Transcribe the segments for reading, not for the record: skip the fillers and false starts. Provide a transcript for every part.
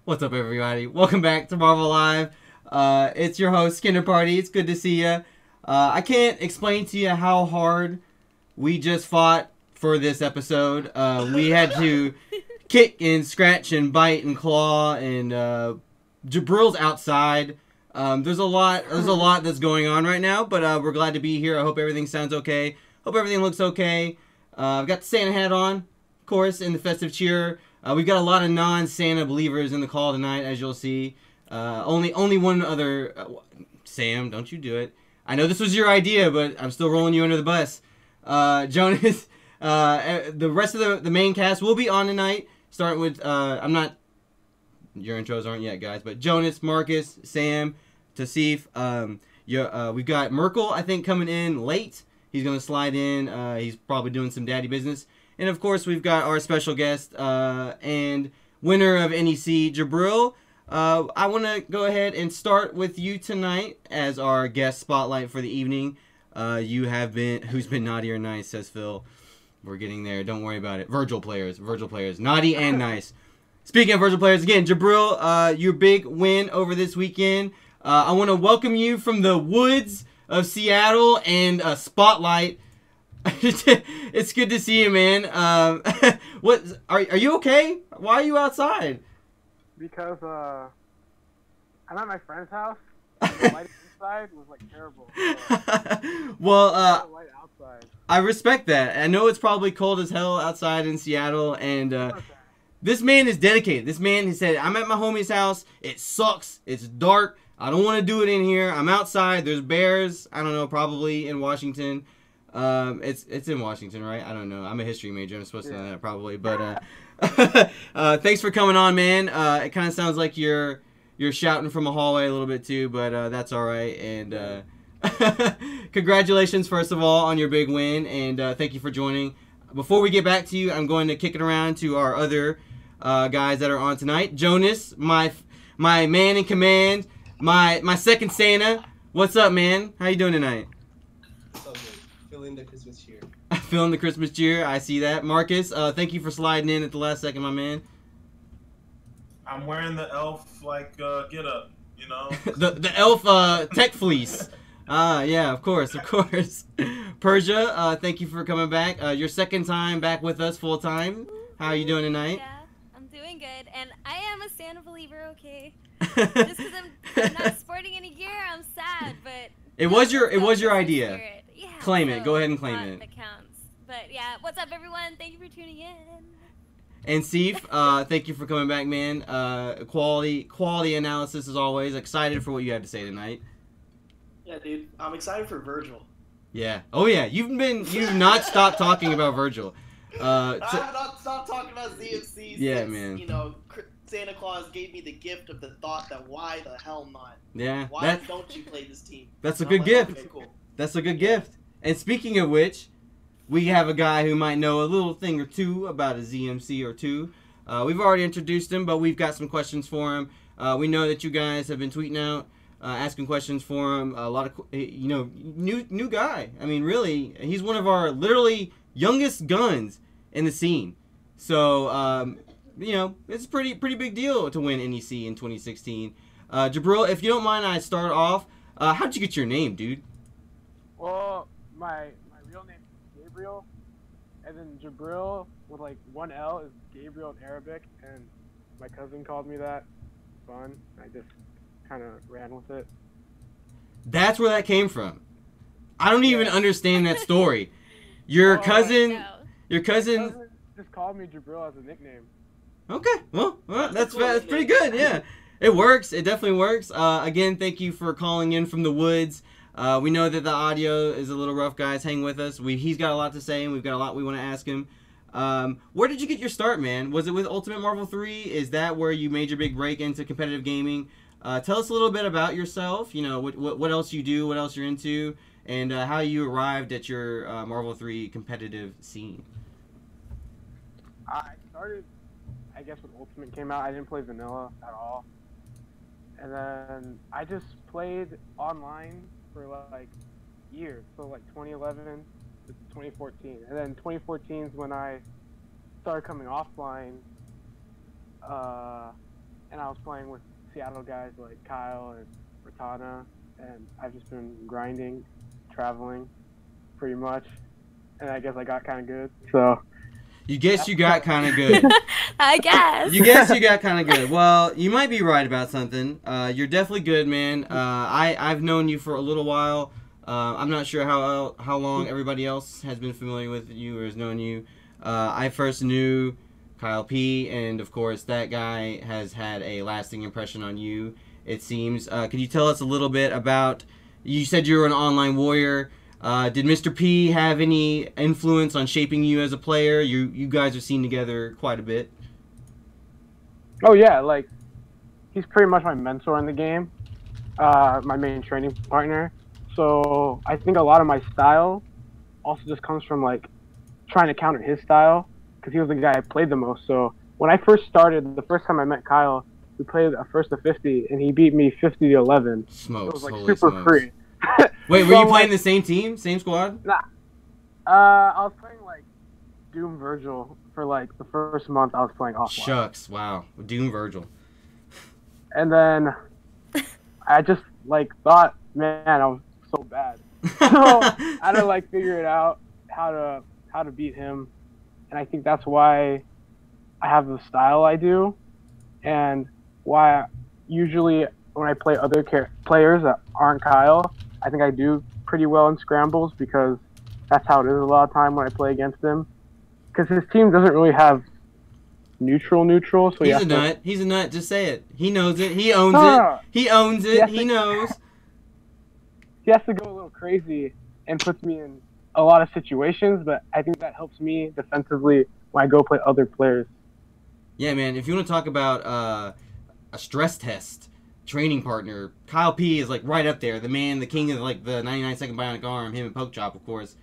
What's up, everybody? Welcome back to Marvel Live. It's your host, Skinner Party. It's good to see you. I can't explain to you how hard we just fought for this episode. We had to kick and scratch and bite and claw, and Jabrill's outside. There's a lot that's going on right now, but we're glad to be here. I hope everything sounds okay. Hope everything looks okay. I've got the Santa hat on, of course, in the festive cheer. We've got a lot of non-Santa believers in the call tonight, as you'll see. Only one other... Sam, don't you do it. I know this was your idea, but I'm still rolling you under the bus. Jonas, the rest of the main cast will be on tonight, starting with... I'm not... Your intros aren't yet, guys, but Jonas, Marcus, Sam, Tassif. We've got Merkel, I think, coming in late. He's going to slide in. He's probably doing some daddy business. And, of course, we've got our special guest and winner of NEC, JIBRILL. I want to go ahead and start with you tonight as our guest spotlight for the evening. You have been... Who's been naughty or nice, says Phil. We're getting there. Don't worry about it. Virgil players. Naughty and nice. Speaking of Virgil players, again, JIBRILL, your big win over this weekend. I want to welcome you from the woods of Seattle and Spotlight. It's good to see you, man. What are you okay? Why are you outside? Because I'm at my friend's house. The light inside was like terrible. So, well, the light outside. I respect that. I know it's probably cold as hell outside in Seattle, and this man is dedicated. This man, he said, "I'm at my homie's house. It sucks. It's dark. I don't want to do it in here. I'm outside. There's bears. I don't know, probably in Washington." It's in Washington, right? I don't know. I'm a history major. I'm supposed to know that probably. But thanks for coming on, man. It kind of sounds like you're shouting from a hallway a little bit too, but that's all right. And congratulations, first of all, on your big win, and thank you for joining. Before we get back to you, I'm going to kick it around to our other guys that are on tonight. Jonas, my man in command, my second Santa. What's up, man? How you doing tonight? Feeling the Christmas cheer. Feeling the Christmas cheer. I see that. Marcus, thank you for sliding in at the last second, my man. I'm wearing the elf get up, you know. the elf tech fleece. Yeah, of course. Persia, thank you for coming back. Your second time back with us full time. How are you doing tonight? Yeah, I'm doing good, and I am a Santa believer. Okay, just because I'm not sporting any gear, I'm sad, but it was your idea. Yeah, Claim so it. Go ahead and claim it. That counts. But yeah, what's up, everyone? Thank you for tuning in. And Steve, thank you for coming back, man. Quality analysis as always. Excited for what you had to say tonight. Yeah, dude. I'm excited for Virgil. Yeah. Oh yeah. You've not stopped talking about Virgil. I have not stopped talking about ZFC yeah, since, man. you know, Santa Claus gave me the gift of the thought that why the hell not? Yeah. Why don't you play this team? That's a And good I'm gift. Okay, cool. That's a good gift. And speaking of which, we have a guy who might know a little thing or two about a ZMC or two. We've already introduced him, but we've got some questions for him. We know that you guys have been tweeting out, asking questions for him. A lot of, new guy. I mean, really, he's one of our literally youngest guns in the scene. So, it's a pretty big deal to win NEC in 2016. JIBRILL, if you don't mind, I start off. How'd you get your name, dude? Well, my real name is Gabriel, and then JIBRILL with like one L is Gabriel in Arabic, and my cousin called me that. Fun. I just kind of ran with it. That's where that came from. I don't even understand that story. Your cousin just called me JIBRILL as a nickname. Okay, well that's pretty good. Yeah, it works. It definitely works. Again, thank you for calling in from the woods. We know that the audio is a little rough, guys. Hang with us. He's got a lot to say, and we've got a lot we want to ask him. Where did you get your start, man? Was it with Ultimate Marvel 3? Is that where you made your big break into competitive gaming? Tell us a little bit about yourself. You know, what else you do, what else you're into, and how you arrived at your Marvel 3 competitive scene. I started, I guess, when Ultimate came out. I didn't play Vanilla at all. And then I just played online for like years. So like 2011 to 2014. And then 2014 is when I started coming offline. and I was playing with Seattle guys like Kyle and Ratana, and I've just been grinding, traveling, pretty much, and I guess I got kind of good. So. You guess you got kind of good. I guess. You guess you got kind of good. Well, you might be right about something. You're definitely good, man. I've known you for a little while. I'm not sure how long everybody else has been familiar with you or has known you. I first knew Kyle P, and of course that guy has had a lasting impression on you, it seems. Could you tell us a little bit about, you said you were an online warrior. Did Mr. P have any influence on shaping you as a player? You guys are seen together quite a bit. Oh yeah, like he's pretty much my mentor in the game, my main training partner. So I think a lot of my style also just comes from like trying to counter his style because he was the guy I played the most. So when I first started, the first time I met Kyle, we played a first to 50, and he beat me 50-11. Smokes, it was like holy super smokes. free. Wait, were you playing the same team, same squad? Nah. I was playing like Doom Virgil for like the first month. I was playing offline. Shucks, wow, Doom Virgil. And then I just like thought, man, I was so bad. So I had to like figure it out how to beat him, and I think that's why I have the style I do, and why usually when I play other players that aren't Kyle, I think I do pretty well in scrambles because that's how it is a lot of time when I play against him. Because his team doesn't really have neutral, so he's a nut. He's a nut. Just say it. He knows it. He owns it. He owns it. He knows. He has to go a little crazy and puts me in a lot of situations, but I think that helps me defensively when I go play other players. Yeah, man. If you want to talk about a stress test training partner, Kyle P is like right up there. The man, the king of like the 99-second bionic arm. Him and Poke Chop, of course.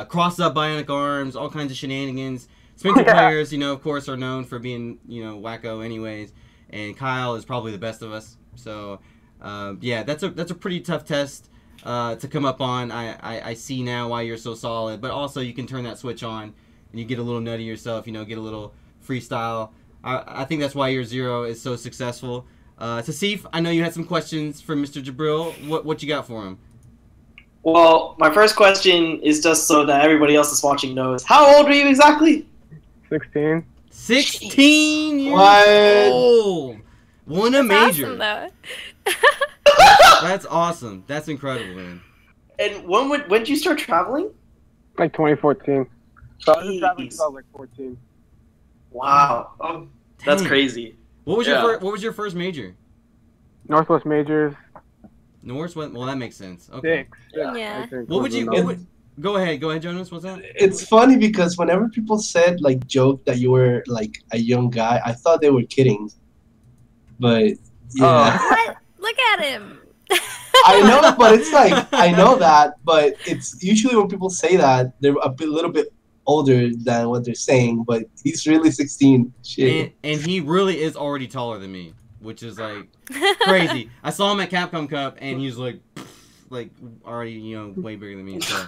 Cross up bionic arms, all kinds of shenanigans. Spencer players, you know, of course, are known for being, you know, wacko anyways. And Kyle is probably the best of us. So, yeah, that's a pretty tough test to come up on. I see now why you're so solid. But also, you can turn that switch on and you get a little nutty yourself, you know, get a little freestyle. I think that's why your Zero is so successful. Tasif, I know you had some questions for Mr. Jibril. What you got for him? Well, my first question is just so that everybody else is watching knows. How old are you exactly? 16. 16 years What? old. Won a major. Awesome, though. That's awesome. That's incredible, man. And when did you start traveling? Like 2014. So I was traveling Jeez. since I was like 14. Wow. Oh, that's Dang. crazy. What was Yeah. your first major? Northwest Majors, Norse went. Well, that makes sense. Okay. 6. Yeah. I think What was would you? the What number. would, go ahead, Jonas. What's that? It's funny because whenever people said like joke that you were like a young guy, I thought they were kidding. But yeah, What? Look at him. I know, but it's like I know that, but it's usually when people say that they're little bit older than what they're saying. But he's really 16. Shit. And he really is already taller than me, which is like crazy. I saw him at Capcom Cup, and he was like already, you know, way bigger than me. So,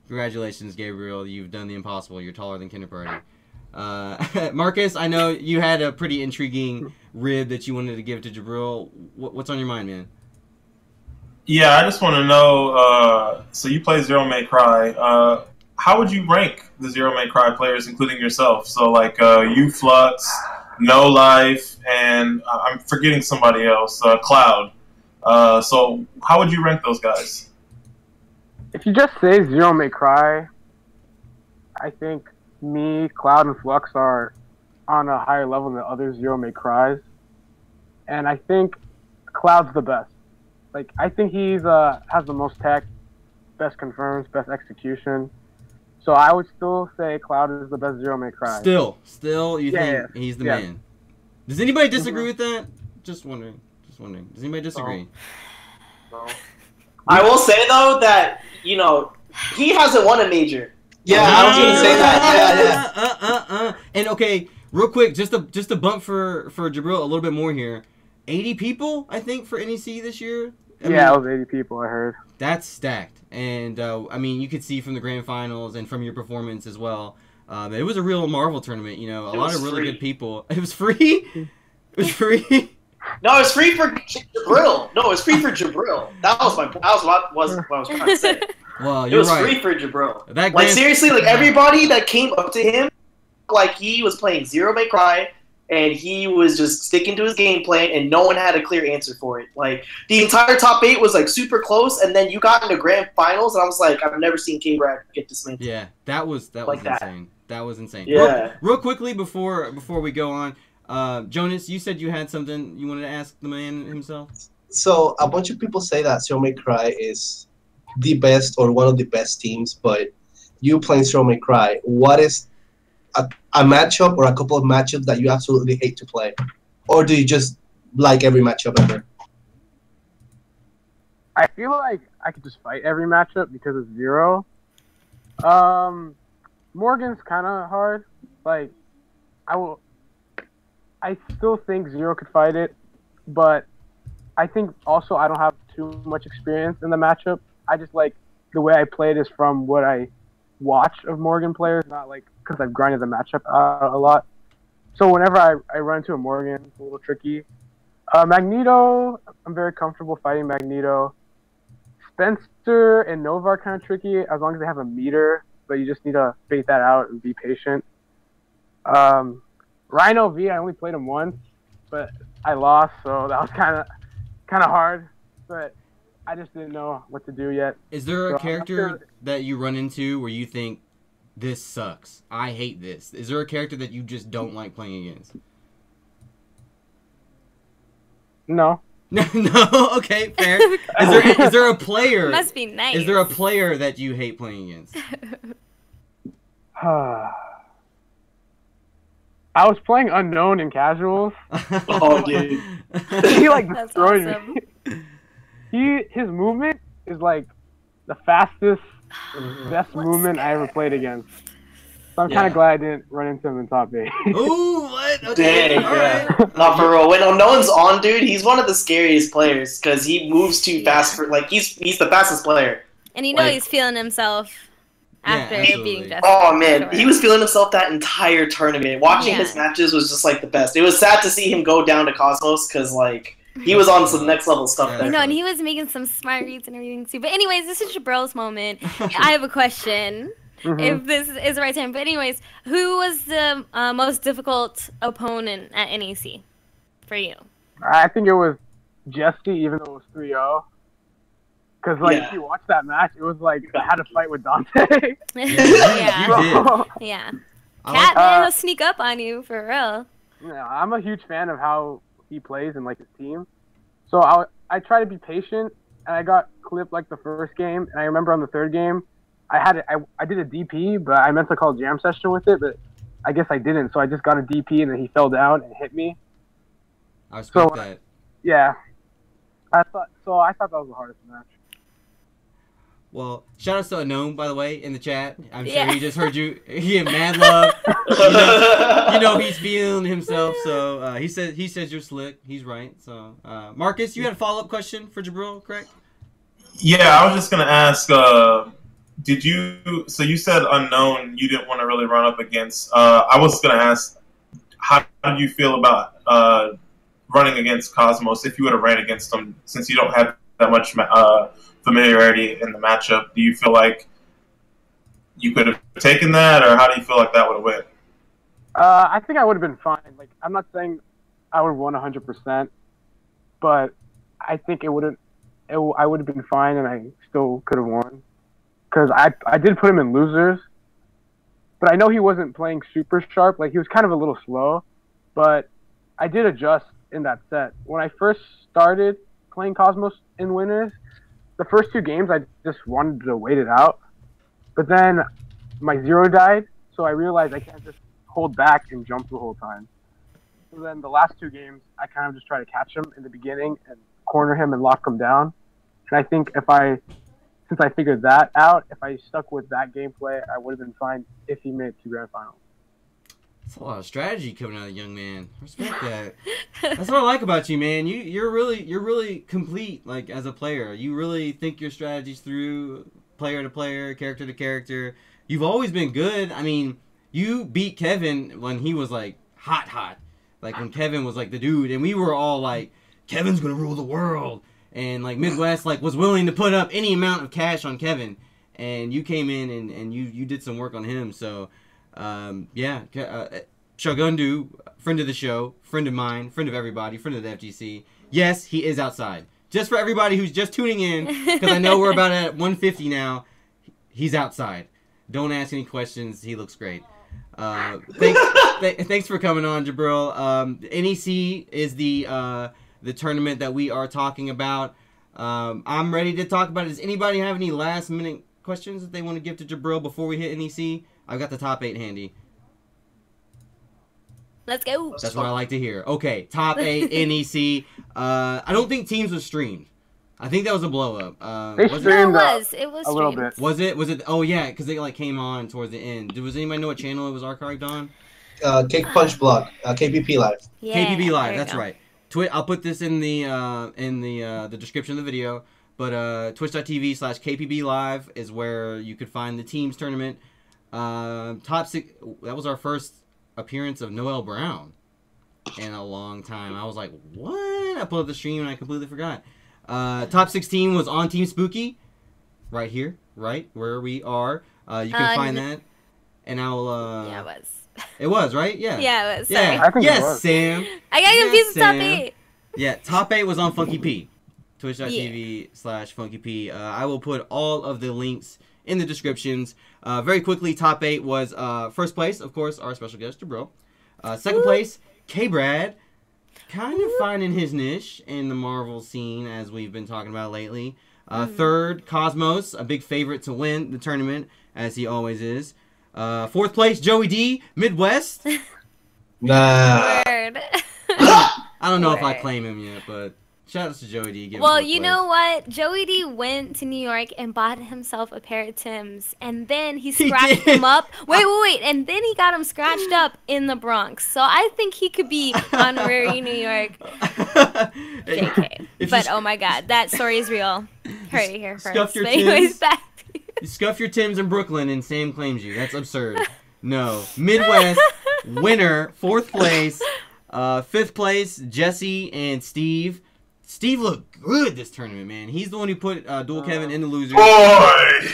congratulations, Gabriel. You've done the impossible. You're taller than Kinderparty. Marcus, I know you had a pretty intriguing rib that you wanted to give to Jibril. What's on your mind, man? Yeah, I just want to know. So you play Zero May Cry. How would you rank the Zero May Cry players, including yourself? So like you, Flux, No Life, and I'm forgetting somebody else, Cloud. So how would you rank those guys? If you just say Zero May Cry, I think me, Cloud, and Flux are on a higher level than other Zero May Cries. And I think Cloud's the best. Like, I think he's has the most tech, best confirms, best execution. So I would still say Cloud is the best Zero May Cry. Still, you Yeah, think he's the yeah. man? Does anybody disagree with that? Just wondering. Does anybody disagree? So, I will say though that he hasn't won a major. Yeah, I was gonna say that. Yeah. And okay, real quick, just a bump for Jibril a little bit more here. 80 people, I think, for NEC this year. I mean, it was 80 people, I heard. that's stacked. And I mean, you could see from the grand finals and from your performance as well. It was a real Marvel tournament. You know, a lot of really free. good people. It was free. It was free. No, it's free for Jabril. No, it's free for Jabril. That was what I was trying to say. Well, It you're was right. free for Jabril. That Like grand- seriously, like everybody that came up to him, like he was playing Zero May Cry, and he was just sticking to his game plan, and no one had a clear answer for it. Like the entire top 8 was like super close, and then you got into grand finals, and I was like, I've never seen K-Brad get dismantled. Yeah, that was Like that. insane. That was insane. Yeah. Real quickly before we go on, Jonas, you said you had something you wanted to ask the man himself. So a bunch of people say that Zero May Cry is the best or one of the best teams, but you playing Zero May Cry, what is a matchup or a couple of matchups that you absolutely hate to play? Or do you just like every matchup ever? I feel like I could just fight every matchup because it's Zero. Morgan's kind of hard. Like, I still think Zero could fight it, but I think also I don't have too much experience in the matchup. I just like the way I play it is from what I watch of Morgan players, not like because I've grinded the matchup out a lot. So whenever I run into a Morgan, it's a little tricky. Magneto, I'm very comfortable fighting Magneto. Spencer and Nova are kind of tricky as long as they have a meter, but you just need to bait that out and be patient. Rhino V, I only played him once, but I lost, so that was kind of hard. But I just didn't know what to do yet. Is there a So, character that you run into where you think this sucks? I hate this. Is there a character that you just don't like playing against? No. No, okay, fair. Is there a player? Must be nice. Is there a player that you hate playing against? I was playing Unknown in casuals. Oh, dude. He like That's destroyed awesome. me. His movement is like the fastest, best What's movement I ever that? played against. So I'm kind Yeah. of glad I didn't run into him in top 8. Ooh, what? Okay, Dang, all right. No, for real. When Unknown's on, dude, he's one of the scariest players because he moves too fast for like he's the fastest player. And you know Like- he's feeling himself Yeah, after absolutely. beating Justin. Oh man, for he sure. was feeling himself that entire tournament. Watching Yeah. his matches was just like the best. It was sad to see him go down to Cosmos because like he was on some next level stuff Yeah. there. No, and he was making some smart reads and everything too. But anyways, this is Jibril's moment. I have a question. Mhm. If this is the right time. But anyways, who was the most difficult opponent at NEC for you? I think it was Jesse, even though it was 3-0. Because like Yeah. if you watch that match, it was like I had to fight with Dante. Yeah. You did. Yeah. I Cat, like- man, he'll sneak up on you for real. Yeah, I'm a huge fan of how he plays and like his team. So I try to be patient, and I got clipped like the first game, and I remember on the third game, I did a DP, but I meant to call jam session with it, but I guess I didn't. So I just got a DP, and then he fell down and hit me. I respect So- that. Yeah, I thought that was the hardest match. Well, shout out to Unknown, by the way, in the chat. I'm sure Yeah. he just heard you. He had mad love. You know he's feeling himself. So he says you're slick. He's right. So Marcus, you had a follow up question for Jibril, correct? Yeah, I was just gonna ask. Did you? So you said Unknown. You didn't want to really run up against. I was gonna ask, how do you feel about running against Cosmos if you would have ran against him? Since you don't have that much familiarity in the matchup, do you feel like you could have taken that, or how do you feel like that would have went? I think I would have been fine. Like I'm not saying I would have won 100%, but I think I would have been fine, and I still could have won. Because I did put him in losers, but I know he wasn't playing super sharp. Like he was kind of a little slow, but I did adjust in that set. When I first started playing Cosmos in winners, the first 2 games I just wanted to wait it out. But then my zero died, so I realized I can't just hold back and jump the whole time. So then the last 2 games, I kind of just try to catch him in the beginning and corner him and lock him down. And I think since I figured that out, if I stuck with that gameplay, I would have been fine if he made it to grand finals. That's a lot of strategy coming out of the young man. I respect that. That's what I like about you, man. You're really complete, like as a player. You really think your strategies through, player to player, character to character. You've always been good. I mean, you beat Kevin when he was like hot, like when Kevin was like the dude, and we were all like, Kevin's gonna rule the world, and like Midwest like was willing to put up any amount of cash on Kevin, and you came in and you did some work on him. So Shogundu, friend of the show, friend of mine, friend of everybody, friend of the FGC. Yes, he is outside. Just for everybody who's just tuning in, because I know we're about at 150 now. He's outside. Don't ask any questions. He looks great. Thanks for coming on, Jibril. NEC is the tournament that we are talking about. I'm ready to talk about it. Does anybody have any last minute questions that they want to give to Jibril before we hit NEC? I've got the top 8 handy. Let's go. That's what I like to hear. Okay, top 8 NEC. I don't think teams was streamed. I think that was a blow up. They Was streamed It was a little streamed. bit. Was it? Was it? Oh yeah, because they like came on towards the end. Was anybody know what channel it was archived on? Cake Punch Blog, KPP Live. Yeah, KPB Live. there you That's go. right. I'll put this in the description of the video. But twitch.tv/KPB Live is where you could find the teams tournament. Top 6. That was our first appearance of Noel Brown in a long time. I was like, what? I pulled up the stream and I completely forgot. Top 16 was on Team Spooky, right here, right where we are. You can find that, and I'll. Yeah, it was. It was right. Yeah. Yeah, it was. Yeah. Sorry. I think it Yes, was. Sam. I got confused with top Sam. 8. Yeah, top 8 was on Funky P. Twitch.tv/Funky P. I will put all of the links in the descriptions. Very quickly, top 8 was first place, of course, our special guest, Jibril. Second place, K-Brad. Kind of finding his niche in the Marvel scene, as we've been talking about lately. Third, Cosmos, a big favorite to win the tournament, as he always is. Fourth place, Joey D, Midwest. Nah. Word. I don't know if I Word. claim him yet, but shout out to Joey D. Give him Well, fourth you place. know what? Joey D went to New York and bought himself a pair of Timbs, and then he scratched did. them up. Wait, and then he got them scratched up in the Bronx. So I think he could be honorary New York. JK. If But you, oh my God, that story is real. Heard it here first. Scuff your But anyways, Timbs. back. you scuff your Timbs in Brooklyn and Sam claims you. That's absurd. No. Midwest winner, fourth place. Fifth place, Jesse and Steve. Steve looked good this tournament, man. He's the one who put Dual Kevin in the losers. Boy!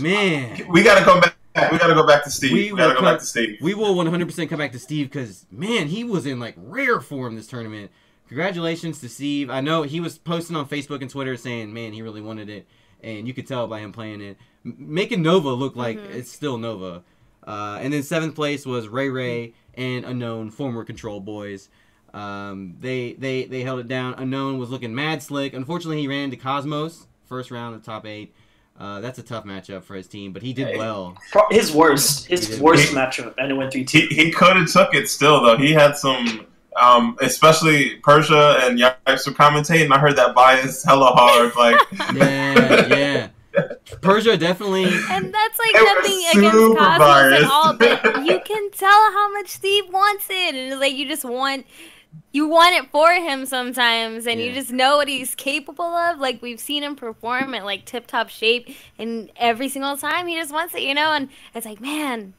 Man. We gotta go back. We gotta go back to Steve. We We gotta will go back cut- to Steve. We will 100% come back to Steve because, man, he was in, like, rare form this tournament. Congratulations to Steve. I know he was posting on Facebook and Twitter saying, man, he really wanted it. And you could tell by him playing it. Making Nova look like it's still Nova. And then seventh place was Ray Ray and Unknown, former Control Boys. They held it down. Unknown was looking mad slick. Unfortunately, he ran into Cosmos, first round of top 8. That's a tough matchup for his team, but he did well. His worst matchup, and it went 3-2. He could have took it still though. He had some, especially Persia and Yipes were commentating. I heard that bias hella hard. Like Yeah. Persia definitely. And that's like They were nothing against super Cosmos biased. at all, but you can tell how much Steve wants it, and it's like you just want it for him sometimes, and you Yeah. just know what he's capable of. Like we've seen him perform at like tip-top shape, and every single time he just wants it, and it's like, man,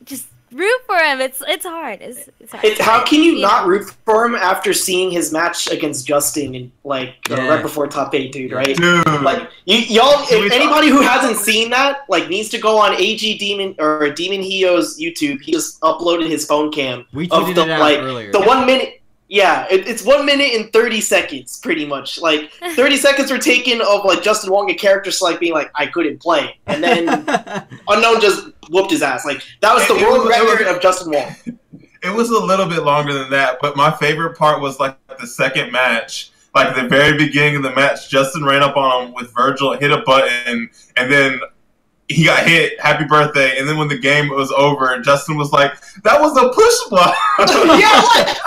just root for him. It's hard. It's hard. How can you Yeah. not root for him after seeing his match against Justin in Yeah. right before top 8, dude? Right? dude. Like y'all, if anybody who hasn't seen that, like, needs to go on AG Demon or Demon Hio's YouTube. He just uploaded his phone cam We of tweeted the it out like earlier. the 1 minute. Yeah, it's 1 minute and 30 seconds, pretty much. Like 30 seconds were taken of like Justin Wong, a character select being like, I couldn't play, and then Unknown just whooped his ass. Like that was the It world was- it was- record of Justin Wong. It was a little bit longer than that, but my favorite part was like the second match. Like the very beginning of the match, Justin ran up on him with Virgil, hit a button, and then he got hit. Happy birthday! And then when the game was over, Justin was like, "That was a push block." Yeah, what?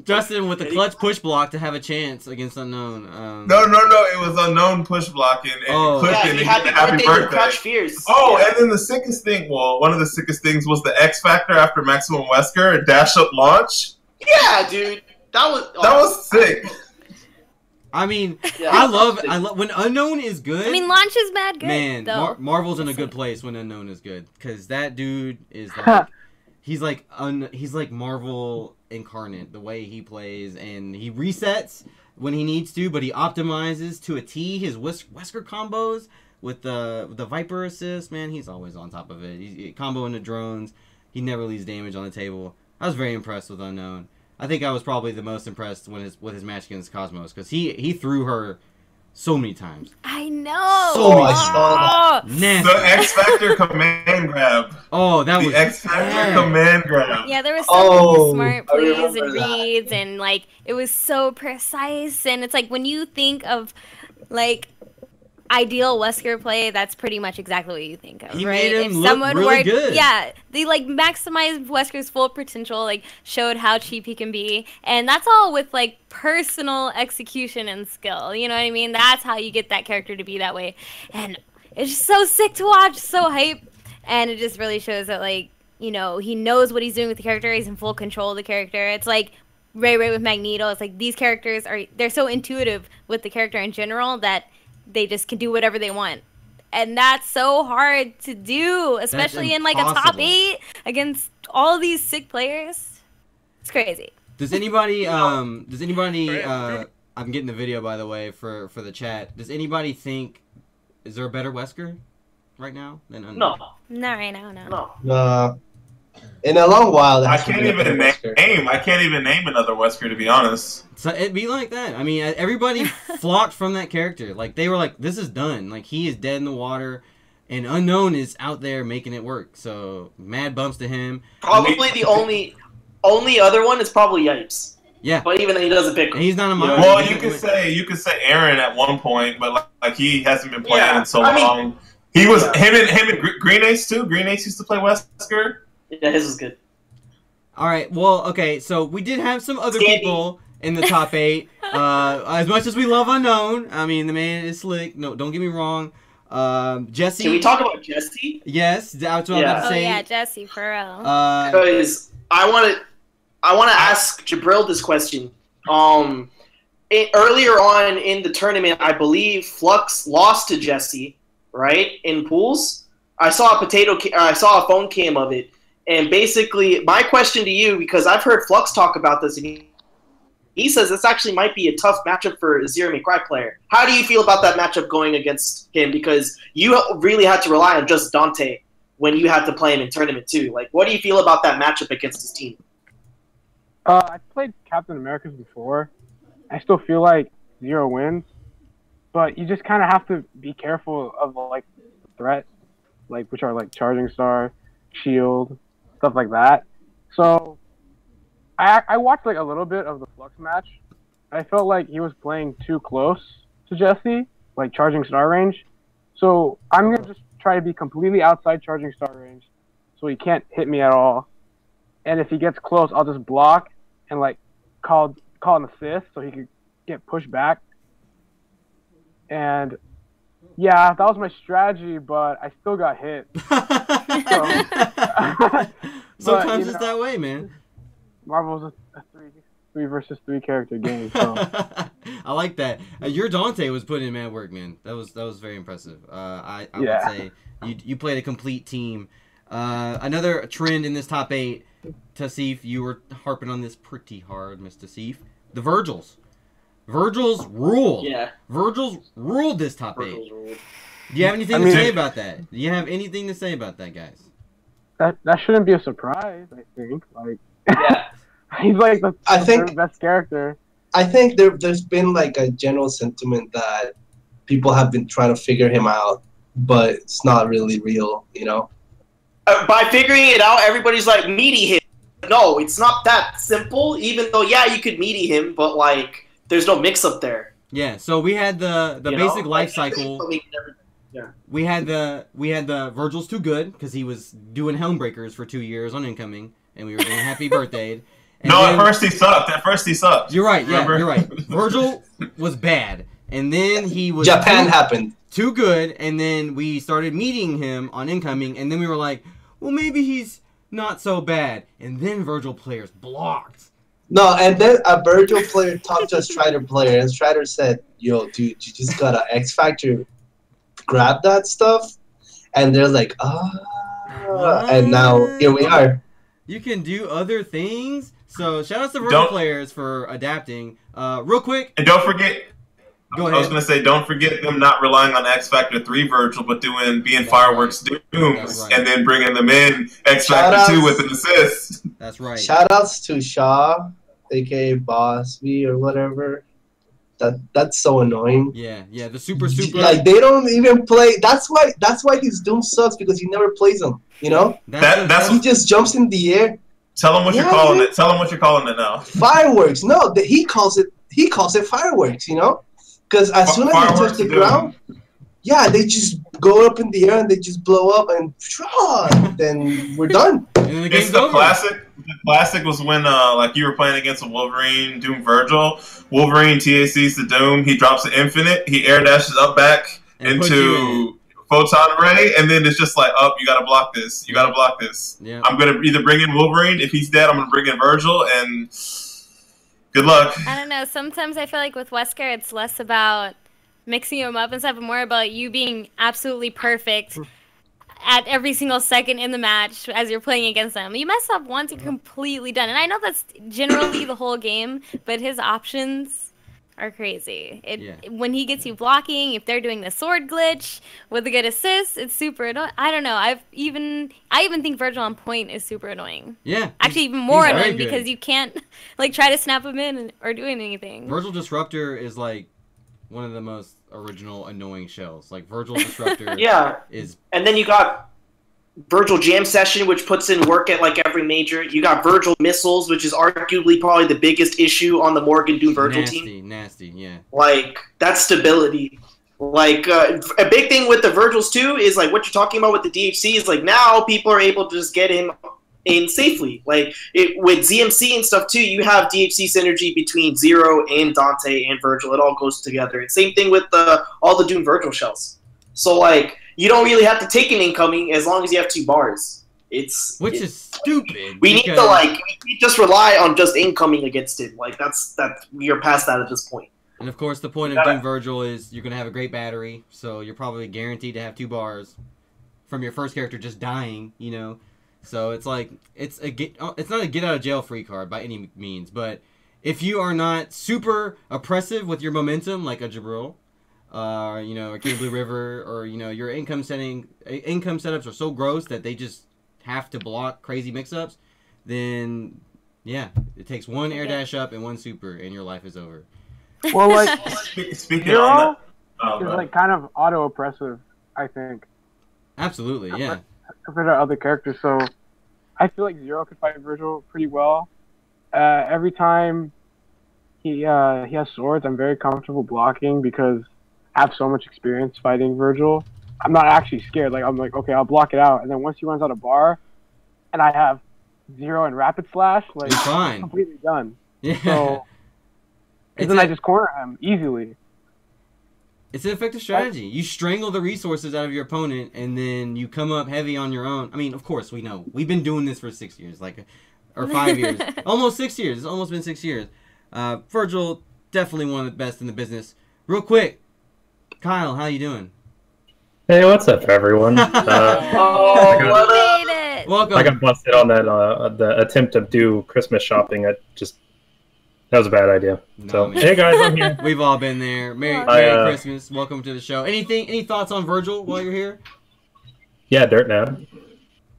Justin with the clutch push block to have a chance against Unknown. No, it was Unknown push blocking and Oh. clipped Yeah, it he and had hit the the happy birthday to birthday. Crouch Fears. Oh, Yeah. and then the sickest thing, one of the sickest things was the X Factor after Maximum Wesker, a dash up launch. Yeah, dude, that was sick. I mean, Yeah, I love when Unknown is good. I mean, Launch is mad good. man, though. Marvel's in a good place when Unknown is good because that dude is like he's like he's like Marvel incarnate, the way he plays, and he resets when he needs to, but he optimizes to a T his Wesker combos with the Viper assist. Man, he's always on top of it. He's comboing the drones. He never leaves damage on the table. I was very impressed with Unknown. I think I was probably the most impressed with his match against Cosmos, because he threw her so many times. I know. So many I saw times. Nasty. The X Factor command grab. Oh, that was the X Factor bad. command grab. Yeah, there was so many smart I plays remember and that. reads, and like it was so precise. And it's like when you think of like ideal Wesker play, that's pretty much exactly what you think of, He right? made him look really good. Yeah, they like maximized Wesker's full potential, like showed how cheap he can be, and that's all with like personal execution and skill. You know what I mean? That's how you get that character to be that way, and it's just so sick to watch, so hype, and it just really shows that like he knows what he's doing with the character. He's in full control of the character. It's like Ray with Magneto. It's like these characters they're so intuitive with the character in general that they just can do whatever they want. And that's so hard to do, especially in like a top 8 against all these sick players. It's crazy. Does anybody I'm getting the video, by the way, for the chat. Does anybody think, is there a better Wesker right now than Unknown? No. Not right now, no. No. In a long while, there I has to can't be a even better name. Wesker. I can't even name another Wesker, to be honest. So it'd be like that. I mean, everybody flocked from that character. Like, they were like, this is done. Like, he is dead in the water, and Unknown is out there making it work. So, mad bumps to him. Probably the only other one is probably Yipes. Yeah. But even then, he doesn't pick And him. he's not a minor. Well, you could say Aaron at one point, but like he hasn't been playing in so long. He was him and Green Ace too. Green Ace used to play Wesker. Yeah, his was good. All right. Well, okay. So we did have some other people in the top 8. As much as we love Unknown, I mean, the man is slick. No, don't get me wrong. Jesse. Can we talk about Jesse? Yes, that's what I'm about to say. Oh yeah, Jesse, for real. Because I want to ask Jibril this question. Earlier on in the tournament, I believe Flux lost to Jesse, right, in pools. I saw a phone cam of it, and basically my question to you, because I've heard Flux talk about this, and he says this actually might be a tough matchup for a Zero May Cry player. How do you feel about that matchup going against him? Because you really had to rely on just Dante when you had to play him in tournament too. Like, what do you feel about that matchup against his team? I've played Captain Americas before. I still feel like Zero wins, but you just kind of have to be careful of like threat, like which are like Charging Star, Shield, stuff like that. So I watched like a little bit of the Flux match. I felt like he was playing too close to Jesse, like Charging Star range. So I'm gonna just try to be completely outside Charging Star range, so he can't hit me at all. And if he gets close, I'll just block and like call an assist so he could get pushed back. And yeah, that was my strategy, but I still got hit. Sometimes it's that way, man. Marvel's a 3 versus 3 character game. So. I like that. Your Dante was putting in mad work, man. That was very impressive. I would say you played a complete team. Another trend in this top 8, Tassif, you were harping on this pretty hard, Mr. Tassif. The Virgils. Virgils ruled. Yeah. Virgils ruled this top 8. Ruled. Do you have anything to say about that? Do you have anything to say about that, guys? That shouldn't be a surprise, I think. Like, Yeah. he's like the think- best character. I think there's been like a general sentiment that people have been trying to figure him out, but it's not really real, you know? By figuring it out, everybody's like, meaty him. No, it's not that simple, even though, yeah, you could meaty him, but, like, there's no mix-up there. Yeah, so we had the basic life cycle. Yeah. We had the Virgil's Too Good, because he was doing Helmbreakers for 2 years on incoming, and we were doing Happy Birthday. No, at first he sucked. You're right, yeah, Remember? you're right. Virgil was bad, and then he was Japan happened. too good, and then we started meeting him on incoming, and then we were like, well, maybe he's not so bad. And then Virgil players blocked. No, and then a Virgil player talked to a Strider player, and Strider said, yo, dude, you just got an X Factor. Grab that stuff. And they're like, and now here we are. You can do other things. So shout out to Virgil players for adapting. Real quick. And don't forget. Go ahead. I was gonna say, don't forget them not relying on X Factor 3 Virgil, but being Fireworks Dooms, and then bringing them in X Factor 2 with an assist. That's right. Shoutouts to Shaw, aka Boss V or whatever. That's so annoying. Yeah, the super. Like they don't even play. That's why his Doom sucks, because he never plays them. You know. That's he just jumps in the air. Tell him what you're calling it. Tell him what you're calling it now. Fireworks. No, he calls it fireworks. You know, because as soon as they touch the ground, yeah, they just go up in the air and they just blow up and then we're done. It's the classic. The classic was when like you were playing against a Wolverine Doom Virgil. Wolverine TACs the Doom. He drops an infinite. He air dashes up back into Photon Ray, and then it's just like, you gotta block this. You gotta block this. Yeah. I'm gonna either bring in Wolverine. If he's dead, I'm gonna bring in Virgil, and good luck. I don't know. Sometimes I feel like with Wesker, it's less about mixing them up and stuff, and more about you being absolutely perfect at every single second in the match as you're playing against them. You mess up once, you're completely done. And I know that's generally the whole game, but his options are crazy. When he gets you blocking, if they're doing the sword glitch with a good assist, it's super annoying. I don't know. I even think Virgil on point is super annoying. Yeah. Actually, even more annoying because you can't like try to snap him in or do anything. Virgil Disruptor is like one of the most original annoying shells. Like Virgil Disruptor is. And then you got Virgil Jam Session, which puts in work at like every major. You got Virgil Missiles, which is arguably probably the biggest issue on the Morgan Doom Virgil team. Nasty, yeah. Like, that's stability. Like, a big thing with the Virgils too is like what you're talking about with the DHC is like now people are able to just get him in safely. Like with ZMC and stuff too, you have DHC synergy between Zero and Dante and Virgil. It all goes together. And same thing with all the Doom Virgil shells. So like you don't really have to take an incoming as long as you have 2 bars. Which is stupid. We need to we just rely on just incoming against him. Like we are past that at this point. And of course the point of Doom Virgil is you're gonna have a great battery, so you're probably guaranteed to have 2 bars from your first character just dying, you know. So it's like it's not a get out of jail free card by any means, but if you are not super oppressive with your momentum like a JIBRILL, you know, a King Blue River, or you know, your income setups are so gross that they just have to block crazy mix-ups, then yeah, it takes 1 air dash up and 1 super and your life is over. Well, like speaking on that, is like kind of auto oppressive, I think. Absolutely, yeah. Compared to other characters, so I feel like Zero could fight Virgil pretty well. Every time he has swords, I'm very comfortable blocking because I have so much experience fighting Virgil. I'm not actually scared. Like I'm like, okay, I'll block it out, and then once he runs out of bar, and I have Zero and Rapid Slash, like you're fine. I'm completely done. Yeah. So, and then I just corner him easily. It's an effective strategy. You strangle the resources out of your opponent, and then you come up heavy on your own. I mean, of course, we know. We've been doing this for 6 years, or 5 years. Almost 6 years. It's almost been 6 years. Virgil, definitely one of the best in the business. Real quick, Kyle, how you doing? Hey, what's up, everyone? Welcome. I got busted on that the attempt to do Christmas shopping. That was a bad idea. Hey guys, I'm here. We've all been there. Merry Christmas. Welcome to the show. Any thoughts on Virgil while you're here? Yeah, Dirt Nap.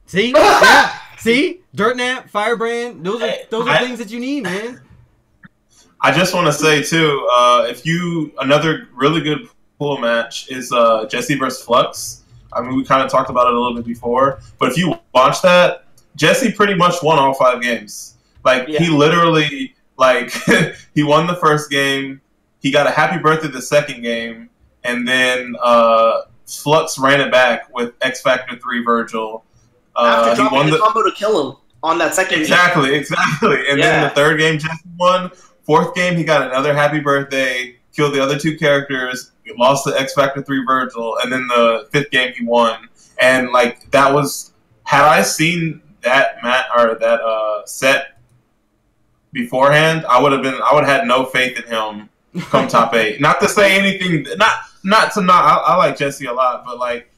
See? Yeah. See? Dirt Nap, Firebrand, those are things that you need, man. I just want to say too, another really good pool match is Jesse versus Flux. I mean, we kind of talked about it a little bit before, but if you watch that, Jesse pretty much won all 5 games. Like he literally. Like, he won the first game, he got a happy birthday the second game, and then Flux ran it back with X Factor 3 Virgil. After dropping the combo to kill him on that second game. Exactly. And then the third game, Jesse won. 4th game, he got another happy birthday, killed the other 2 characters, lost to X Factor 3 Virgil, and then the 5th game he won. And, like, that was... Had I seen that set beforehand, I would have had no faith in him come top 8. Not to say anything, I like Jesse a lot, but like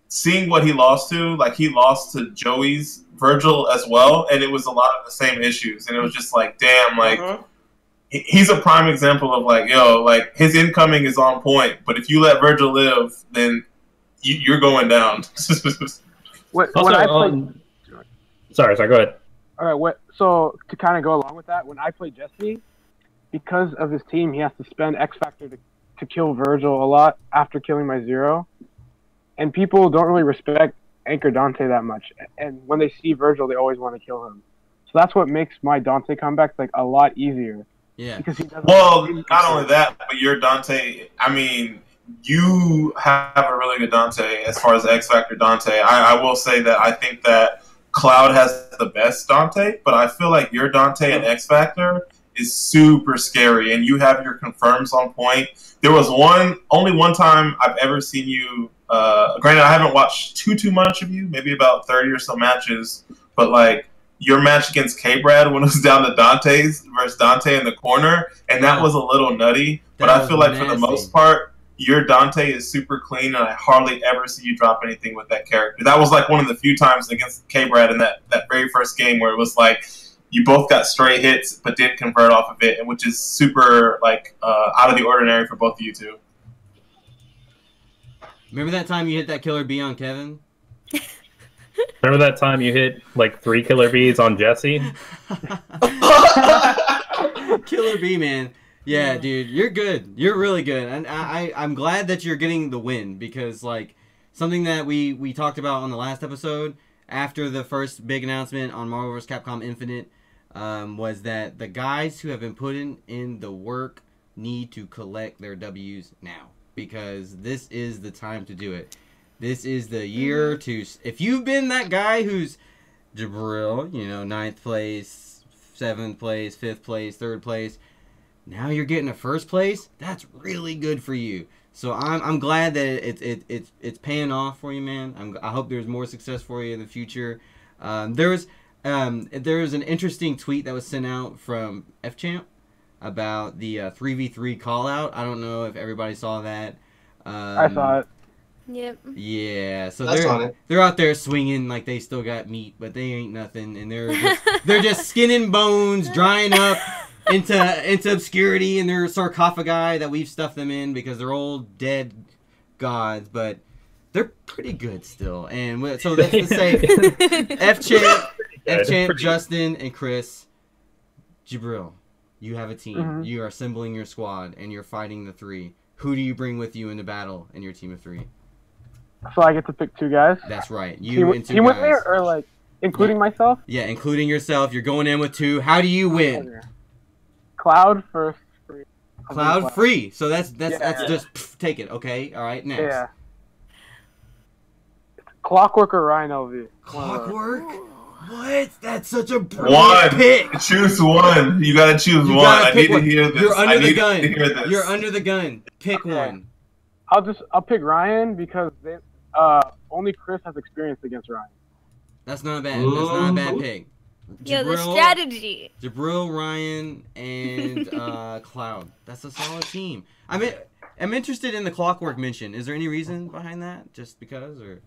seeing what he lost to, like he lost to Joey's Virgil as well, and it was a lot of the same issues. And it was just like, damn, like he's a prime example of like, yo, like his incoming is on point, but if you let Virgil live, then you're going down. When Also, I played, sorry, go ahead. all right. So to kind of go along with that, when I play Jesse, because of his team, he has to spend X Factor to kill Virgil a lot after killing my Zero, and people don't really respect Anchor Dante that much. And when they see Virgil, they always want to kill him. So that's what makes my Dante comebacks like a lot easier. Yeah. Because he doesn't. Well, not only that, but your Dante. I mean, you have a really good Dante as far as X Factor Dante. I will say that I think that Cloud has the best Dante, but I feel like your Dante and X Factor is super scary, and you have your confirms on point. There was only one time I've ever seen you. Granted, I haven't watched too much of you, maybe about 30 or so matches, but like your match against K-Brad when it was down to Dante's versus Dante in the corner, and that was a little nutty. But I feel like for the most part, your Dante is super clean, and I hardly ever see you drop anything with that character. That was like one of the few times against K-Brad in that very first game where it was like you both got straight hits but didn't convert off of it, which is super like out of the ordinary for both of you two. Remember that time you hit that killer B on Kevin? Remember that time you hit like 3 killer bees on Jesse? Killer B, man. Yeah, dude, you're good. You're really good, and I'm glad that you're getting the win, because like something that we talked about on the last episode after the first big announcement on Marvel vs. Capcom Infinite was that the guys who have been putting in the work need to collect their W's now, because this is the time to do it. This is the year to, if you've been that guy who's JIBRILL, 9th place, 7th place, 5th place, 3rd place, now you're getting a 1st place. That's really good for you. So I'm glad that it's paying off for you, man. I hope there's more success for you in the future. There was an interesting tweet that was sent out from FChamp about the 3v3 call out. I don't know if everybody saw that. I saw it. Yep. Yeah, so That's they're out there swinging like they still got meat, but they ain't nothing, and they're just skin and bones, drying up into obscurity in their sarcophagi that we've stuffed them in because they're old dead gods, but they're pretty good still. And so let's say FChamp, Justin, and Chris, JIBRILL, you have a team. Mm-hmm. You are assembling your squad, and you're fighting the 3. Who do you bring with you into battle in your team of 3? So I get to pick 2 guys. That's right. You and 2 team guys. with me, or like including myself? Yeah, including yourself. You're going in with 2. How do you win? Cloud first. Free. Cloud free. So that's Yeah. just take it. Okay. All right. Next. Yeah. Clockwork or Ryan LV. Clockwork. What? That's such a brilliant pick. Choose one. You gotta choose one. I need to hear this. You're under the gun. To hear this. You're under the gun. Pick one. I'll pick Ryan because only Chris has experience against Ryan. That's not bad. That's not a bad pick. Yo, the strategy. JIBRILL, Ryan, and Cloud. That's a solid team. I'm interested in the Clockwork mention. Is there any reason behind that? Just because, or?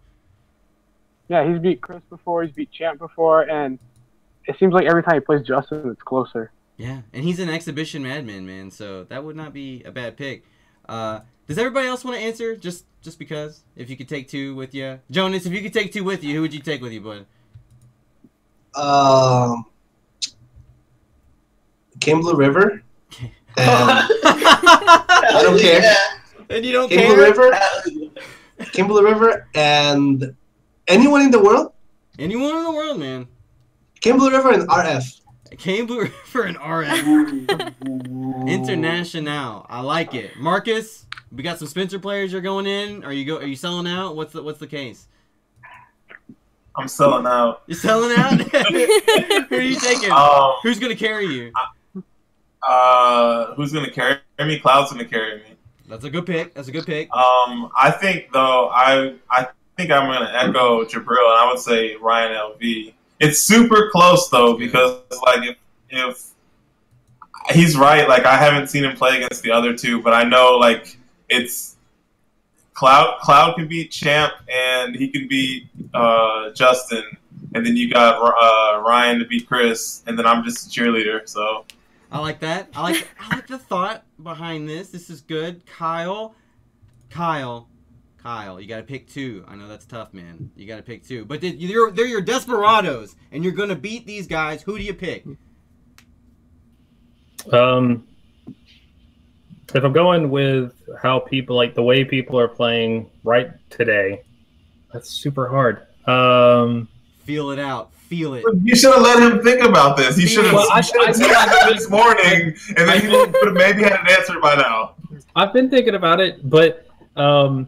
Yeah, he's beat Chris before. He's beat Champ before, and it seems like every time he plays Justin, it's closer. Yeah, and he's an exhibition madman, man. So that would not be a bad pick. Does everybody else want to answer? Just because, if you could take 2 with you, Jonas. If you could take 2 with you, who would you take with you, bud? King Blue River. I don't care. Yeah. And you don't King care? Blue River. King Blue River and anyone in the world. Anyone in the world, man. King Blue River and RF. King Blue River and RF. International. I like it. Marcus, we got some Spencer players you're going in. Are you selling out? What's the case? I'm selling out. You're selling out? Who are you taking? Who's gonna carry you? Who's gonna carry me? Cloud's gonna carry me. That's a good pick. I think though I think I'm gonna echo JIBRILL, and I would say Ryan LV. It's super close though, because like if he's right, like I haven't seen him play against the other 2, but I know like it's Cloud can beat Champ, and he can beat Justin, and then you got Ryan to beat Chris, and then I'm just a cheerleader. So I like that. I like the thought behind this. This is good. Kyle, you gotta pick two. I know that's tough, man. You gotta pick two. But they're your desperados, and you're gonna beat these guys. Who do you pick? If I'm going with how people like the way people are playing right today, that's super hard. Feel it out. Feel it. You should have let him think about this. You should have texted him this morning, and then he would have maybe had an answer by now. I've been thinking about it, but so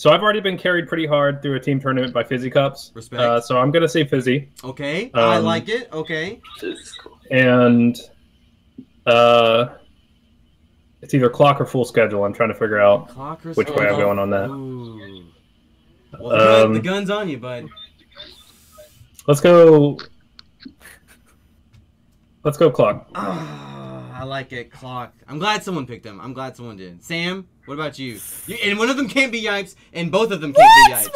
I've already been carried pretty hard through a team tournament by Fizzy Cups. Respect. So I'm gonna say Fizzy. Okay, I like it. Okay. And it's either clock or full schedule. I'm trying to figure out which way I'm going on that. Ooh. Well, the gun's on you, bud. Let's go clock. I like it, clock. I'm glad someone picked them. I'm glad someone did. Sam, what about you? And one of them can't be Yipes, and both of them can't be Yipes.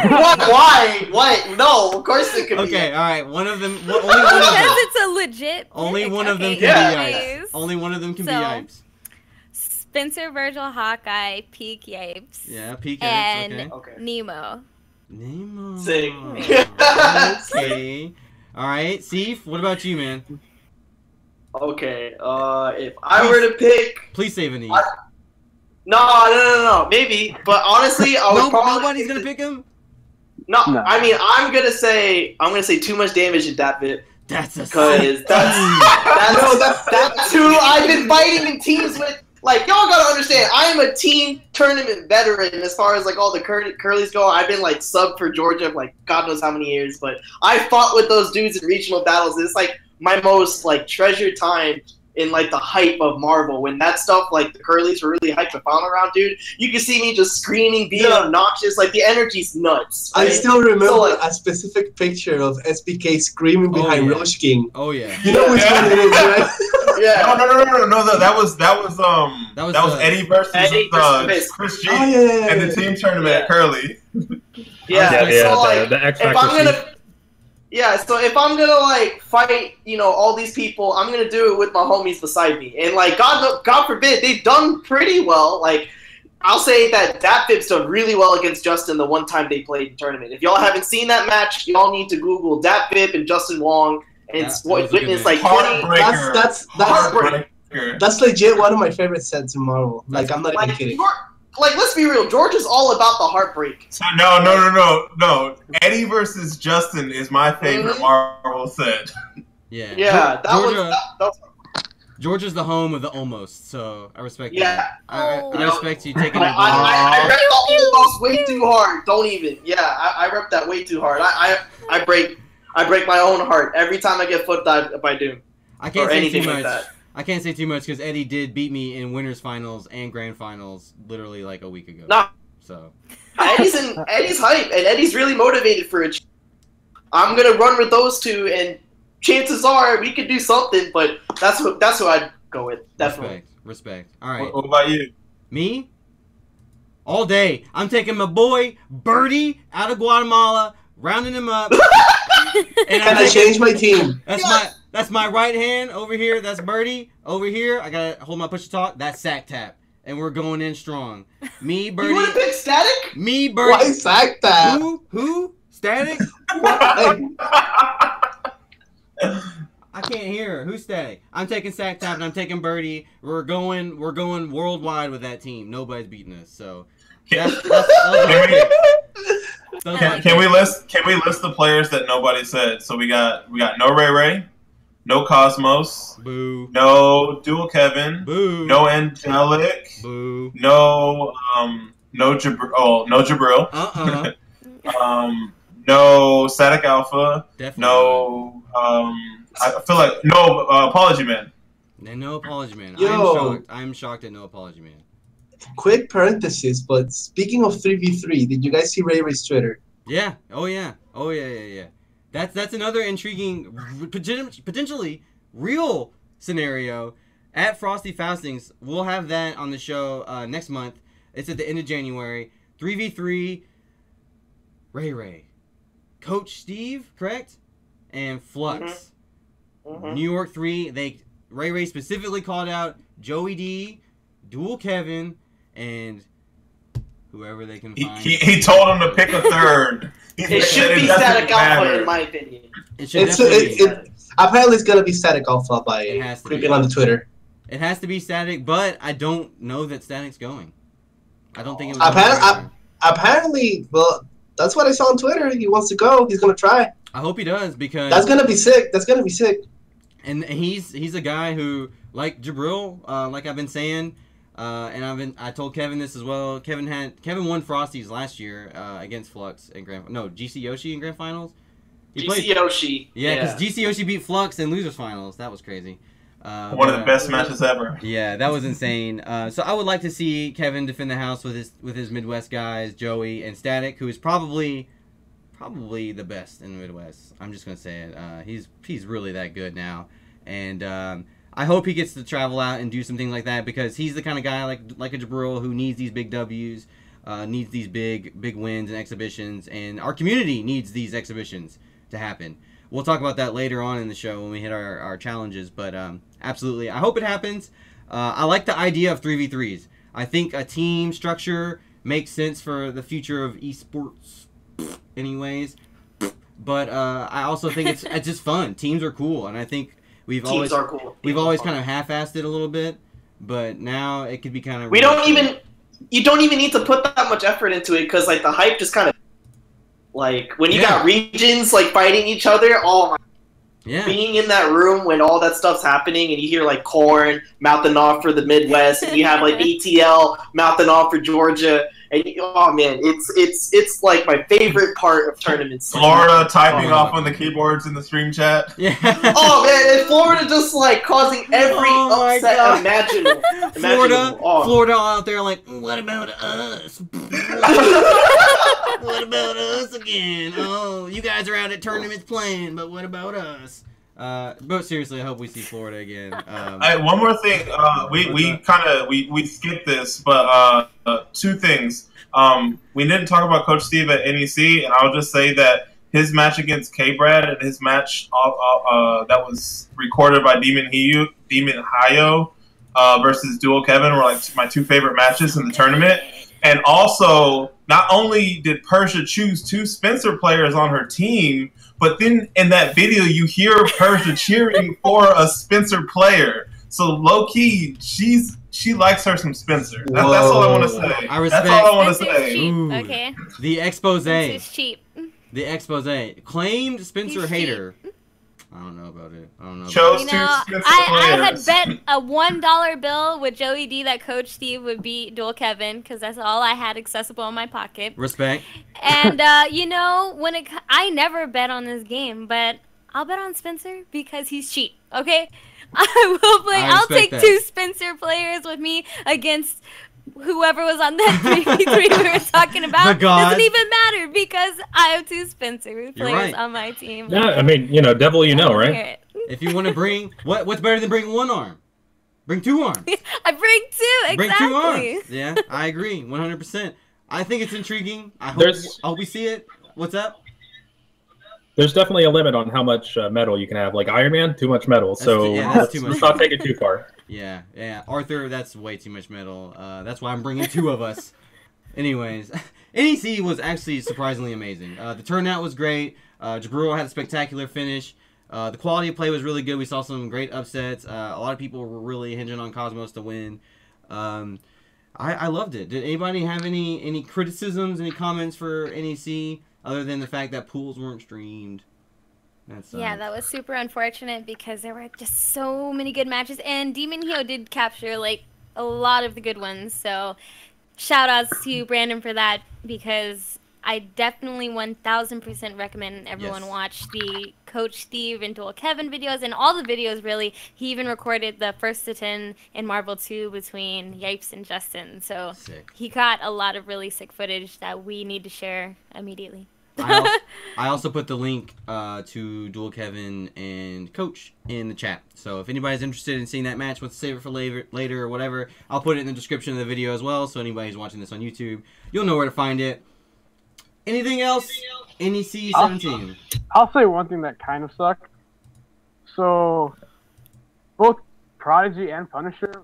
What? Why? What? No, of course it could be. Okay, all right. One of them. Only one of Because them. it's a legit. Only pick. one of them Okay, can be anyways. Yipes. Only one of them can be So, Yipes. Spencer, Virgil, Hawkeye, Peak Yipes. Yeah, Peak Yipes. And Okay. Nemo. Nemo. Sick. Okay. All right, Seif, what about you, man? Okay. If I were to pick, Please save a knee. no, maybe. But honestly, I would probably. Nobody's gonna pick him. No, No. I mean, I'm gonna say too much damage in that bit. That's a Because that's who I've been fighting in teams with. Like, y'all gotta understand, I am a team tournament veteran as far as like all the curlies go. I've been like sub for Georgia like God knows how many years, but I fought with those dudes in regional battles. It's like my most like treasured time in like the hype of Marvel when that stuff like the curlies were really hyped to follow around, dude. You can see me just screaming, being obnoxious. Like the energy's nuts. I right? still remember So, like, a specific picture of SBK screaming behind yeah. Roche King. Oh yeah. You know which one it is, right? yeah. No. That was Eddie versus Chris G in the team tournament at Curly. The X Factor. So if I'm gonna like fight, all these people, I'm gonna do it with my homies beside me. And like God forbid, they've done pretty well. Like I'll say that Fib's done really well against Justin the one time they played in tournament. If y'all haven't seen that match, y'all need to Google Fib and Justin Wong and witness like 20. That's legit one of my favorite sets in Marvel. Like I'm not even kidding. Like, let's be real. George is all about the heartbreak. So, no. Eddie versus Justin is my favorite Marvel set. Yeah. Yeah, Georgia's the home of the almost, so I respect Yeah. that. I respect you taking it. I rep the almost way too hard. Don't even. Yeah, I rep that way too hard. I break my own heart every time I get foot dived by Doom. I can't or say anything too like much. that. I can't say too much because Eddie did beat me in winners finals and grand finals literally like a week ago. No. So Eddie's hype and Eddie's really motivated for it. I'm gonna run with those two, and chances are we could do something. But that's who I'd go with. Definitely. Respect. All right. What about you? Me? All day. I'm taking my boy Birdie out of Guatemala, rounding him up. And I changed my team. That's my right hand over here. That's Birdie over here. I gotta hold my push to talk. That's Sack Tap, and we're going in strong. Me, Birdie. You want to pick Static? Me, Birdie. Why Sack Tap? Who? Static? I can't hear. Who's Static? I'm taking Sack Tap and I'm taking Birdie. We're going worldwide with that team. Nobody's beating us. So can we list the players that nobody said? So we got no Ray, no Cosmos, boo, no Dual Kevin, boo, no Angelic, boo, no Jibril, no Static Alpha, definitely no I feel like no Apology Man. And no Apology Man. Yo. I'm shocked at no Apology Man. Quick parenthesis, but speaking of 3v3, did you guys see Ray Ray's Twitter? Yeah. Oh yeah. That's another intriguing, potentially real scenario at Frosty Faustings. We'll have that on the show next month. It's at the end of January. 3v3, Ray, Coach Steve, correct? And Flux. Mhm. New York 3, Ray specifically called out Joey D, Dual Kevin, and whoever they can find. He told him to pick a third. It should be doesn't Static Alpha, matter. in my opinion. It should definitely be. Apparently it's gonna be Static Alpha by It has to creeping be. on the Twitter. It has to be Static, but I don't know that Static's going. I don't think it was. Apparently, well, that's what I saw on Twitter. He wants to go. He's gonna try. I hope he does because That's gonna be sick. That's gonna be sick. And he's a guy who, like Jibril, like I've been saying, and I told Kevin this as well. Kevin won Frosties last year against Flux in GC Yoshi in grand finals. GC Yoshi. Yeah, because GC Yoshi beat Flux in losers finals. That was crazy. One of the best matches ever. Yeah, that was insane. So I would like to see Kevin defend the house with his Midwest guys, Joey and Static, who is probably the best in the Midwest. I'm just gonna say it. He's really that good now, and I hope he gets to travel out and do something like that because he's the kind of guy like a Jibril who needs these big W's, needs these big wins and exhibitions, and our community needs these exhibitions to happen. We'll talk about that later on in the show when we hit our challenges, but absolutely, I hope it happens. I like the idea of 3v3s. I think a team structure makes sense for the future of esports anyways, but I also think it's just fun. Teams are cool, and I think we've always kind of half-assed it a little bit, but now it could be kind of... You don't even need to put that much effort into it because like the hype just kind of like when you got regions like fighting each other, being in that room when all that stuff's happening and you hear like Korn mouthing off for the Midwest and you have like ATL mouthing off for Georgia and oh man, it's like my favorite part of tournaments. Florida typing off on the keyboards in the stream chat. Yeah. Oh man, and Florida just like causing every upset imaginable. Florida out there like, what about us? What about us again? Oh, you guys are out at tournaments playing, but what about us? But seriously, I hope we see Florida again. One more thing. We skipped this, but two things. We didn't talk about Coach Steve at NEC, and I'll just say that his match against K-Brad and his match that was recorded by Demon Hayo versus Dual Kevin were like my two favorite matches in the tournament. And also, not only did Persia choose two Spencer players on her team, but then in that video you hear Persia cheering for a Spencer player. So low key, she likes her some Spencer. That's all I want to say. I respect. That's all I want to say. Cheap. Okay. The expose. Spencer's cheap. The expose. Claimed Spencer hater. Cheap. I don't know about it. Chose You two know, Spencer I had players. bet a $1 bill with Joey D that Coach Steve would beat Dual Kevin because that's all I had accessible in my pocket. Respect. And you know, I never bet on this game, but I'll bet on Spencer because he's cheap. Okay, I will play. I'll take two Spencer players with me against whoever was on that 3v3 we were talking about. Doesn't even matter because I have two Spencer players on my team. Yeah, I mean, devil right? If you want to bring what's better than bringing one arm? Bring two arms. I bring two, exactly. Bring two arms. Yeah, I agree, 100%. I think it's intriguing. I hope we see it. What's up? There's definitely a limit on how much metal you can have. Like Iron Man, too much metal. Let's not take it too far. Yeah. Arthur, that's way too much metal. That's why I'm bringing two of us. Anyways, NEC was actually surprisingly amazing. The turnout was great. Jibril had a spectacular finish. The quality of play was really good. We saw some great upsets. A lot of people were really hinging on Cosmos to win. I loved it. Did anybody have any criticisms, any comments for NEC other than the fact that pools weren't streamed? Yeah, that was super unfortunate because there were just so many good matches, and Demon Hero did capture like a lot of the good ones. So shout outs to Brandon for that because I definitely 1000% recommend everyone watch the Coach Steve and Dual Kevin videos and all the videos really. He even recorded the 1st to 10 in Marvel 2 between Yipes and Justin. So he got a lot of really sick footage that we need to share immediately. I also put the link to Dual Kevin and Coach in the chat. So if anybody's interested in seeing that match, wants to save it for later or whatever, I'll put it in the description of the video as well. So anybody who's watching this on YouTube, you'll know where to find it. Anything else? NEC17. I'll say one thing that kind of sucked. So both Prodigy and Punisher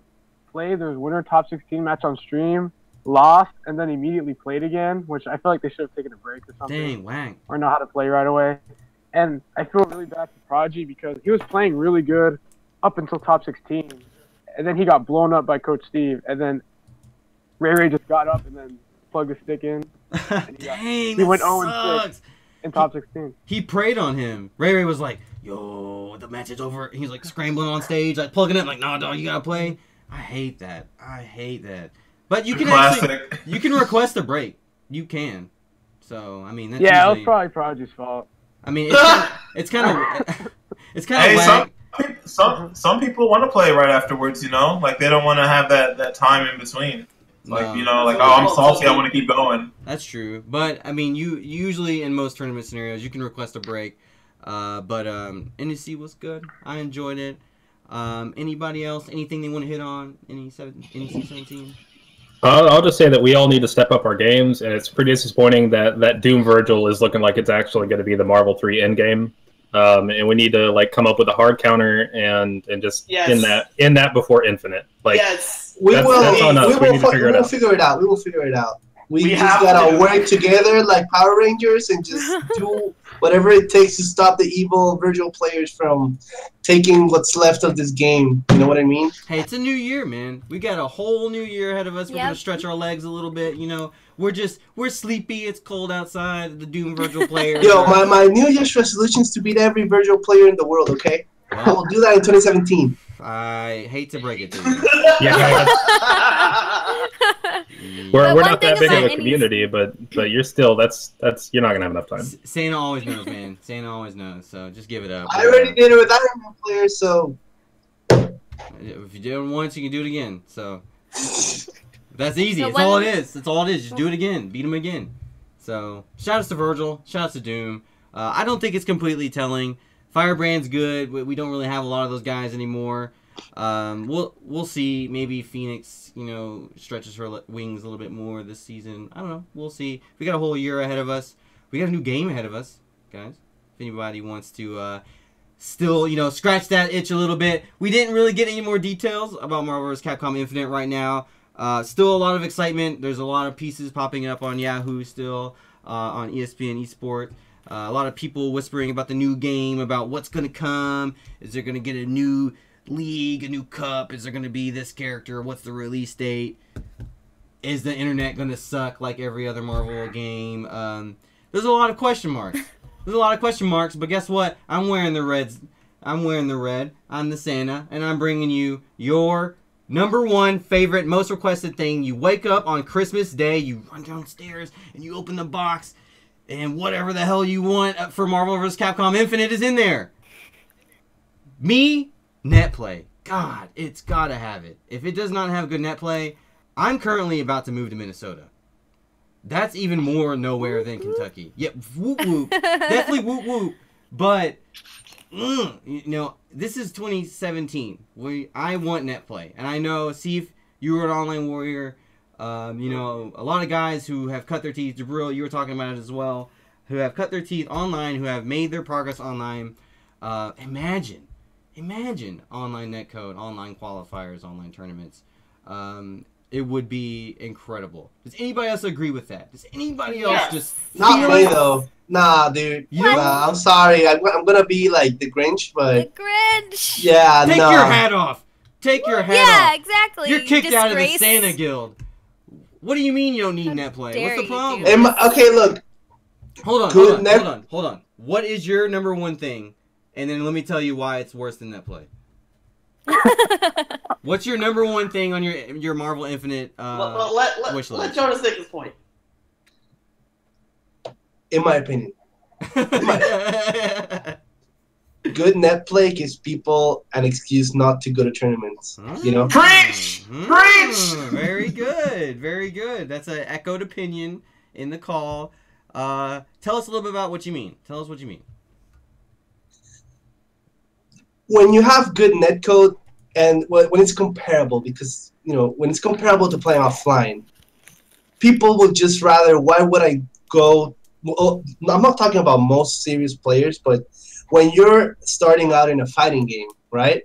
played their winter top 16 match on stream, lost, and then immediately played again, which I feel like they should have taken a break or something. Dang, wang. Or know how to play right away. And I feel really bad for Prodigy because he was playing really good up until top 16. And then he got blown up by Coach Steve. And then Ray just got up and then plugged the stick in. And Dang, he went that 0-6 in top 16. He preyed on him. Ray was like, yo, the match is over. He's like scrambling on stage, like plugging it, like, nah, dog, you gotta play. I hate that. But you can you can request a break. You can. So I mean, that's yeah, usually, it was probably Prodigy's fault. I mean, it's kind of Hey, some people want to play right afterwards. You know, like they don't want to have that time in between. Like, No. you know, like, oh, I'm salty, I want to keep going. That's true. But, I mean, you usually, in most tournament scenarios, you can request a break. But NEC was good. I enjoyed it. Anybody else? Anything they want to hit on? NEC17? I'll just say that we all need to step up our games, and it's pretty disappointing that Doom Virgil is looking like it's actually going to be the Marvel 3 endgame. And we need to like come up with a hard counter and just in that before Infinite. Like we will figure it out. We just gotta work together like Power Rangers and just do whatever it takes to stop the evil Virgil players from taking what's left of this game. You know what I mean? Hey, it's a new year, man. We got a whole new year ahead of us. We're gonna stretch our legs a little bit. You know, we're sleepy. It's cold outside. The Doom Virgil players. Yo, my New Year's resolution is to beat every Virgil player in the world. Okay, I will do that in 2017. I hate to break it to you. We're not that big of a community, but you're still you're not gonna have enough time. Santa always knows, man. Santa always knows. So just give it up. I already did it with Iron Man players, so if you did it once, you can do it again. So that's easy. That's all it is. That's all it is. Just do it again. Beat him again. So shout outs to Virgil. Shout outs to Doom. I don't think it's completely telling. Firebrand's good. We don't really have a lot of those guys anymore. We'll see. Maybe Phoenix, stretches her wings a little bit more this season. I don't know. We'll see. We got a whole year ahead of us. We got a new game ahead of us, guys. If anybody wants to still, scratch that itch a little bit. We didn't really get any more details about Marvel vs. Capcom Infinite right now. Still a lot of excitement. There's a lot of pieces popping up on Yahoo still, on ESPN Esports. A lot of people whispering about the new game, about what's going to come. Is there going to get a new league, a new cup? Is there going to be this character? What's the release date? Is the internet going to suck like every other Marvel game? There's a lot of question marks. But guess what? I'm wearing the reds. I'm wearing the red. I'm the Santa, and I'm bringing you your number one favorite, most requested thing. You wake up on Christmas Day, you run downstairs, and you open the box, and whatever the hell you want for Marvel vs. Capcom Infinite is in there. Me, netplay. God, it's gotta have it. If it does not have good netplay, I'm currently about to move to Minnesota. That's even more nowhere than Kentucky. Yep, whoop whoop. Definitely whoop whoop. But, this is 2017. I want netplay. And I know, Steve, you were an online warrior. A lot of guys who have cut their teeth, JIBRILL, you were talking about it as well, who have cut their teeth online, who have made their progress online. Imagine online netcode, online qualifiers, online tournaments. It would be incredible. Does anybody else agree with that? Does anybody else just... Not me, though. Nah, dude. I'm sorry. I'm gonna be like the Grinch, but... The Grinch! Yeah, Take your hat off! Take your hat off! Yeah, exactly. You're kicked out of the Santa Guild. What do you mean you don't need netplay? What's the problem? Okay, look. Hold on. What is your number one thing? And then let me tell you why it's worse than netplay. What's your number one thing on your Marvel Infinite wish list? Let Jonas take his point. In my opinion. Good net play gives people an excuse not to go to tournaments. Preach! Preach! Very good. Very good. That's an echoed opinion in the call. Tell us a little bit about what you mean. Tell us what you mean. When you have good netcode and when it's comparable, because when it's comparable to playing offline, people would just rather, why would I go? Well, I'm not talking about most serious players, but when you're starting out in a fighting game, right?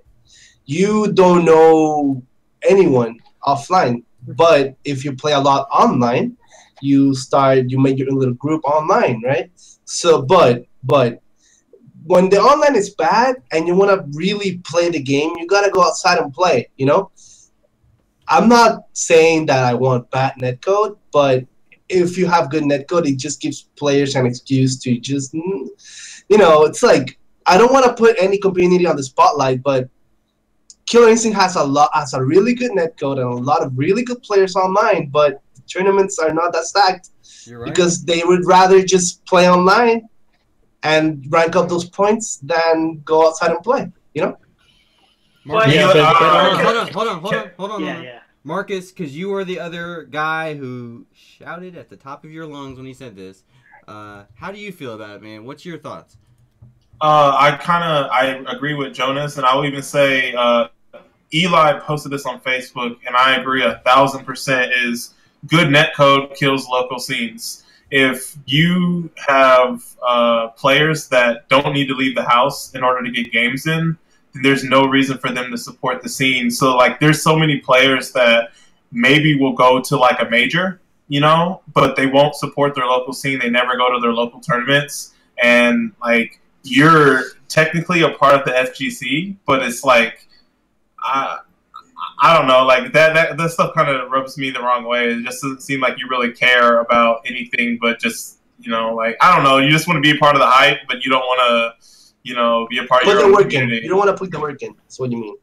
You don't know anyone offline, but if you play a lot online, you make your own little group online, right? So, but when the online is bad and you want to really play the game, you gotta go outside and play. I'm not saying that I want bad netcode, but if you have good netcode, it just gives players an excuse to just, it's like, I don't want to put any community on the spotlight, but Killer Instinct has a really good netcode and a lot of really good players online, but tournaments are not that stacked. You're right. Because they would rather just play online and rank up those points than go outside and play. Marcus, hold on. Yeah. Marcus, because you were the other guy who shouted at the top of your lungs when he said this. How do you feel about it, man? What's your thoughts? I agree with Jonas, and I will even say Eli posted this on Facebook, and I agree 1,000% is good netcode kills local scenes. If you have players that don't need to leave the house in order to get games in, then there's no reason for them to support the scene. So, there's so many players that maybe will go to, a major, but they won't support their local scene. They never go to their local tournaments. And, you're technically a part of the FGC, but it's I don't know, that stuff kind of rubs me the wrong way. It just doesn't seem like you really care about anything but just, I don't know, you just want to be a part of the hype, but you don't want to, be a part of your own community. You don't want to put the work in. That's what you mean.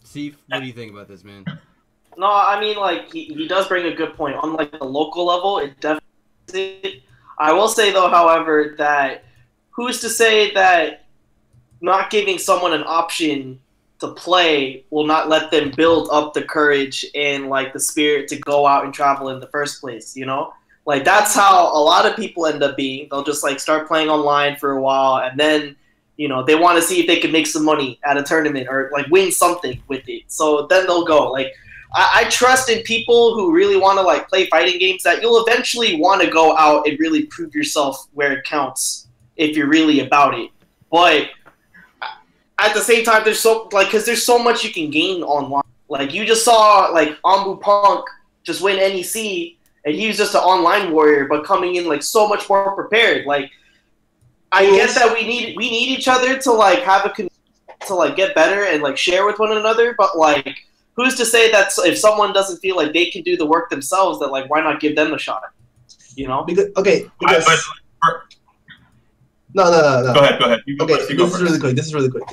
Steve, what do you think about this, man? No, I mean, he does bring a good point. On, the local level, it definitely... I will say, though, however, that who's to say that not giving someone an option to play will not let them build up the courage and the spirit to go out and travel in the first place, that's how a lot of people end up being. They'll just start playing online for a while, and then they want to see if they can make some money at a tournament or win something with it, so then they'll go. I trust in people who really want to play fighting games, that you'll eventually want to go out and really prove yourself where it counts if you're really about it. But at the same time, there's because there's so much you can gain online. You just saw Ambu Punk just win NEC, and he was just an online warrior, but coming in so much more prepared. I guess that we need each other to have to get better and share with one another. But who's to say that if someone doesn't feel like they can do the work themselves, that why not give them a shot? Because No. Go ahead. This is really quick.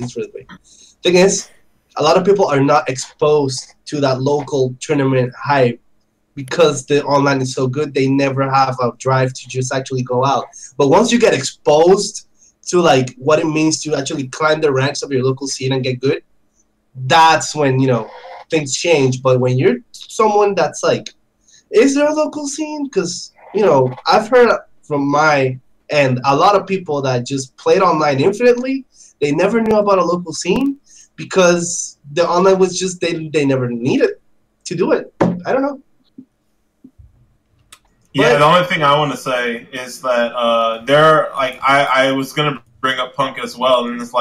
Thing is, a lot of people are not exposed to that local tournament hype because the online is so good. They never have a drive to just actually go out. But once you get exposed to what it means to actually climb the ranks of your local scene and get good, that's when things change. But when you're someone that's is there a local scene? Because I've heard from my and a lot of people that just played online infinitely, they never knew about a local scene because the online was just, they never needed to do it. I don't know. Yeah, the only thing I want to say is that I was going to bring up Punk as well, and it's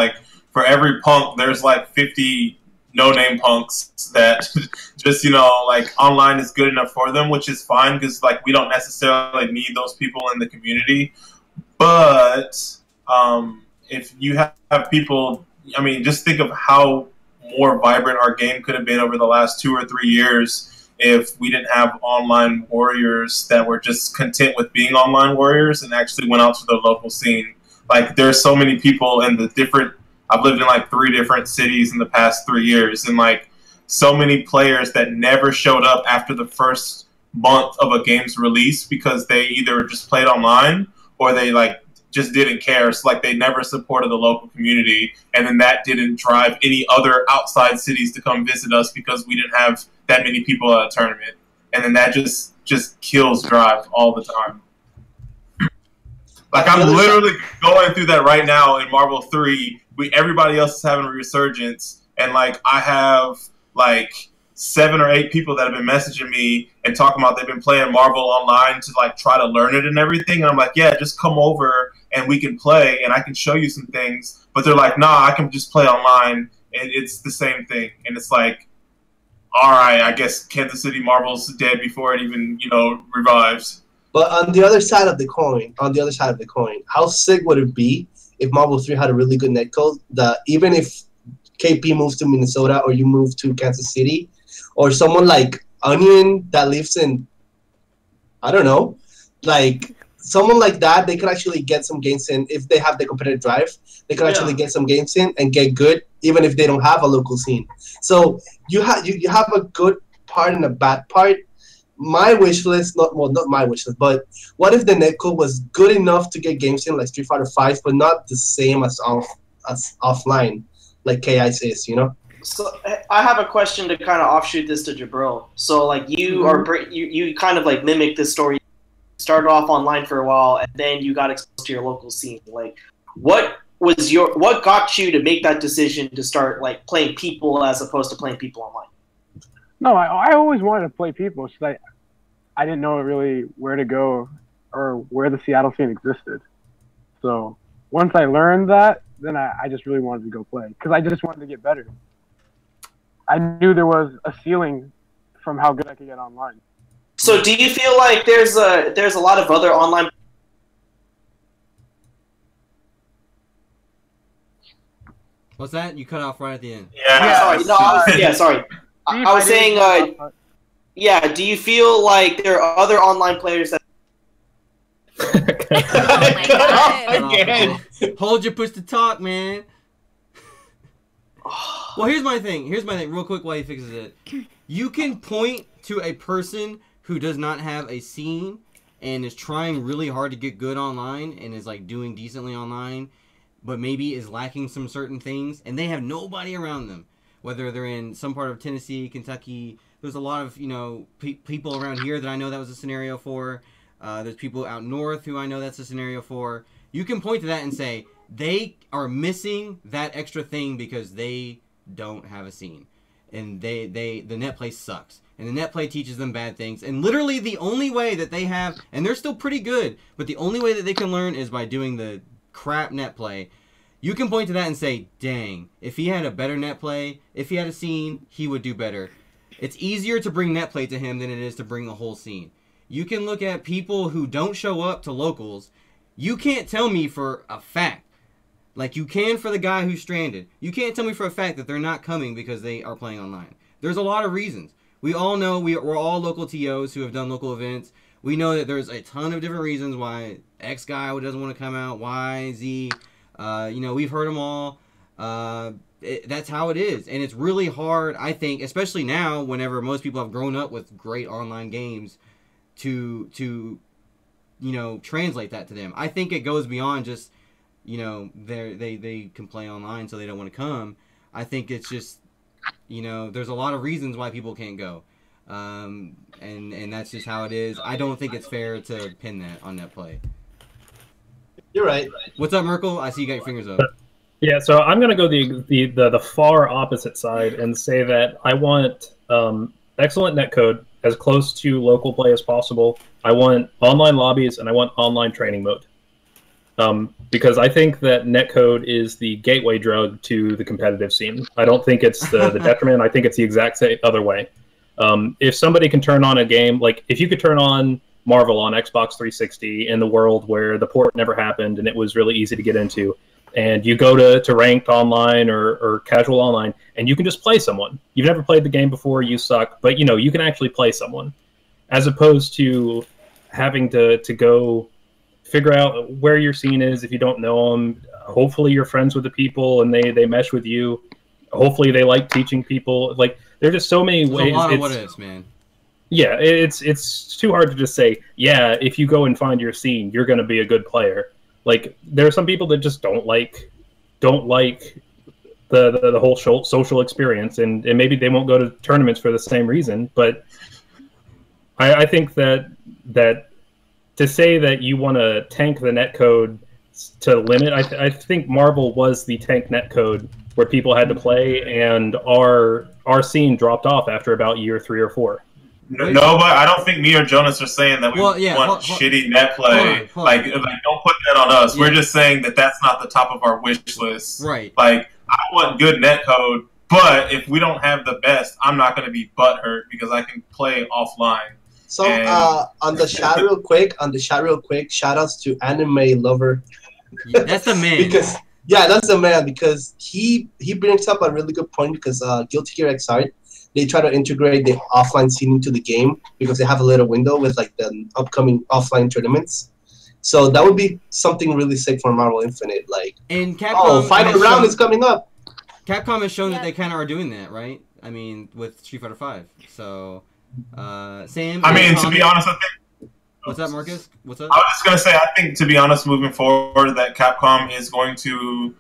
for every Punk, there's 50 no-name punks that just, online is good enough for them, which is fine because, we don't necessarily need those people in the community. But if you have people, just think of how more vibrant our game could have been over the last 2 or 3 years if we didn't have online warriors that were just content with being online warriors and actually went out to the local scene. There's so many people in the different, I've lived in 3 different cities in the past 3 years, and so many players that never showed up after the first month of a game's release because they either just played online or they just didn't care. So they never supported the local community, and then that didn't drive any other outside cities to come visit us because we didn't have that many people at a tournament, and then that just kills drive all the time. Like, I'm literally going through that right now in Marvel 3. Everybody else is having a resurgence, and like I have like 7 or 8 people that have been messaging me and talking about they've been playing Marvel online to like try to learn it and everything. And I'm like, yeah, just come over and we can play and I can show you some things. But they're like, nah, I can just play online and it's the same thing. And it's like, all right, I guess Kansas City Marvel's dead before it even, revives. But on the other side of the coin, how sick would it be if Marvel 3 had a really good netcode that even if KP moves to Minnesota or you move to Kansas City, or someone like Onion that lives in, I don't know, like someone like that, they could actually get some games in if they have the competitive drive. They could actually get some games in and get good, even if they don't have a local scene. So you have a good part and a bad part. My wish list, not my wish list, but what if the netcode was good enough to get games in like Street Fighter 5, but not the same as offline, like KI's is, So I have a question to kind of offshoot this to Jibril. So like you kind of like mimic this story. You started off online for a while, and then you got exposed to your local scene. Like, what got you to make that decision to start like playing people as opposed to playing people online? No, I always wanted to play people. It's like I didn't know really where to go or where the Seattle scene existed. So once I learned that, then I just really wanted to go play because I just wanted to get better. I knew there was a ceiling from how good I could get online. So do you feel like there's a lot of other online? What's that? You cut off right at the end. Sorry. I was saying, do you feel like there are other online players that... Oh my God. Again. Hold your push to talk, man. Well, here's my thing, real quick while he fixes it. You can point to a person who does not have a scene and is trying really hard to get good online and is like doing decently online, but maybe is lacking some certain things, and they have nobody around them. Whether they're in some part of Tennessee, Kentucky, there's a lot of, people around here that I know that was a scenario for. There's people out north who I know that's a scenario for. You can point to that and say, they are missing that extra thing because they don't have a scene. And the net play sucks. And the net play teaches them bad things. And literally the only way that they have, and they're still pretty good, but the only way that they can learn is by doing the crap net play. You can point to that and say, dang, if he had a better net play, if he had a scene, he would do better. It's easier to bring net play to him than it is to bring a whole scene. You can look at people who don't show up to locals. You can't tell me for a fact, like you can for the guy who's stranded. You can't tell me for a fact that they're not coming because they are playing online. There's a lot of reasons. We all know we're all local TOs who have done local events. We know that there's a ton of different reasons why X guy doesn't want to come out, Y, Z. We've heard them all. That's how it is. And it's really hard, I think, especially now whenever most people have grown up with great online games to translate that to them. I think it goes beyond just, they can play online so they don't want to come. I think it's just, there's a lot of reasons why people can't go. And that's just how it is. I don't think it's fair to pin that on net play. You're right. What's up, Merkel? I see you got your fingers up. Yeah, so I'm going to go the far opposite side and say that I want excellent netcode as close to local play as possible. I want online lobbies and I want online training mode. Because I think that netcode is the gateway drug to the competitive scene. I don't think it's the detriment. I think it's the exact same other way. If somebody can turn on a game, like if you could turn on Marvel on Xbox 360 in the world where the port never happened and it was really easy to get into, and you go to ranked online or casual online, and you can just play someone. You've never played the game before, you suck, but you can actually play someone, as opposed to having to go figure out where your scene is if you don't know them. Hopefully you're friends with the people and they mesh with you. Hopefully they like teaching people. Like, there's just so many ways. A lot of what ifs, man. Yeah, it's too hard to just say, yeah, if you go and find your scene, you're going to be a good player. Like, there are some people that just don't like the whole social experience, and maybe they won't go to tournaments for the same reason. But I think that to say that you want to tank the netcode to limit, I think Marvel was the tank netcode where people had to play, and our scene dropped off after about year 3 or 4. No, but I don't think me or Jonas are saying that we want shitty net play. Like, don't put that on us. Yeah. We're just saying that that's not the top of our wish list. Right. Like, I want good net code, but if we don't have the best, I'm not going to be butthurt because I can play offline. So on the chat real quick, shout outs to Anime Lover. Yeah, that's the man. That's the man, because he brings up a really good point, because Guilty Gear Xrd, they try to integrate the offline scene into the game because they have a little window with like the upcoming offline tournaments. So that would be something really sick for Marvel Infinite. Like, and Capcom, final round is coming up. Capcom has shown that they kind of are doing that, right? I mean, with Street Fighter V. So, Sam. I mean, to be honest, I think. What's up, Marcus? What's up? I was just gonna say, I think, to be honest, moving forward, that Capcom is going to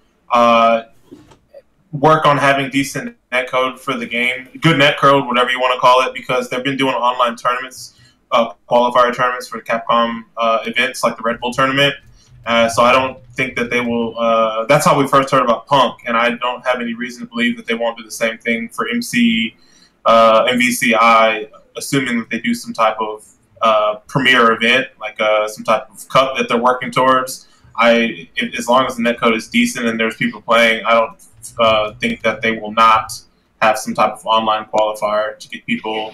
work on having decent netcode for the game, good netcode, whatever you want to call it, because they've been doing online tournaments, qualifier tournaments for the Capcom events, like the Red Bull tournament. So I don't think that they will. That's how we first heard about Punk, and I don't have any reason to believe that they won't do the same thing for MVCI, assuming that they do some type of premier event, like some type of cup that they're working towards. As long as the netcode is decent and there's people playing, I don't think that they will not have some type of online qualifier to get people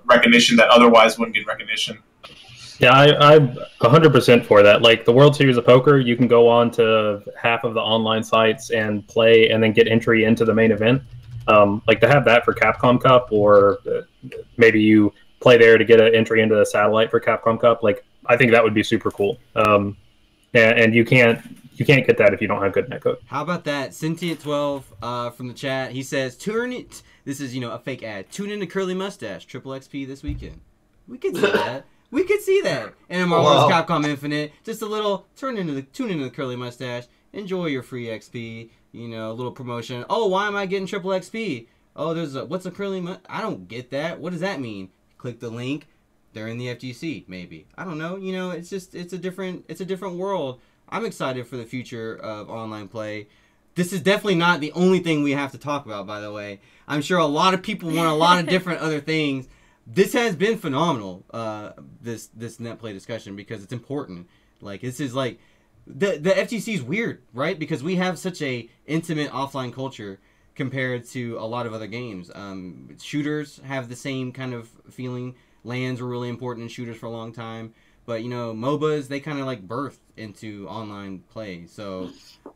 recognition that otherwise wouldn't get recognition. Yeah, I'm 100% for that. Like the World Series of Poker, you can go on to half of the online sites and play and then get entry into the main event. Like to have that for Capcom Cup, or maybe you play there to get an entry into the satellite for Capcom Cup. Like, I think that would be super cool. And you can't get that if you don't have good netcode. How about that? Sentient12 from the chat. He says, this is, a fake ad. Tune in to Curly Mustache, Triple XP this weekend. We could see that. We could see that. And in Marvel's Capcom Infinite, just a little tune into the Curly Mustache. Enjoy your free XP. A little promotion. Oh, why am I getting Triple XP? Oh, what's a Curly Mustache? I don't get that. What does that mean? Click the link. They're in the FGC, maybe. I don't know. It's a different world. I'm excited for the future of online play. This is definitely not the only thing we have to talk about, by the way. I'm sure a lot of people want a lot of different other things. This has been phenomenal, this net play discussion, because it's important. Like, this is like, the FGC is weird, right? Because we have such a intimate offline culture compared to a lot of other games. Shooters have the same kind of feeling. LANs were really important in shooters for a long time. But, MOBAs, they kind of like birthed into online play. So,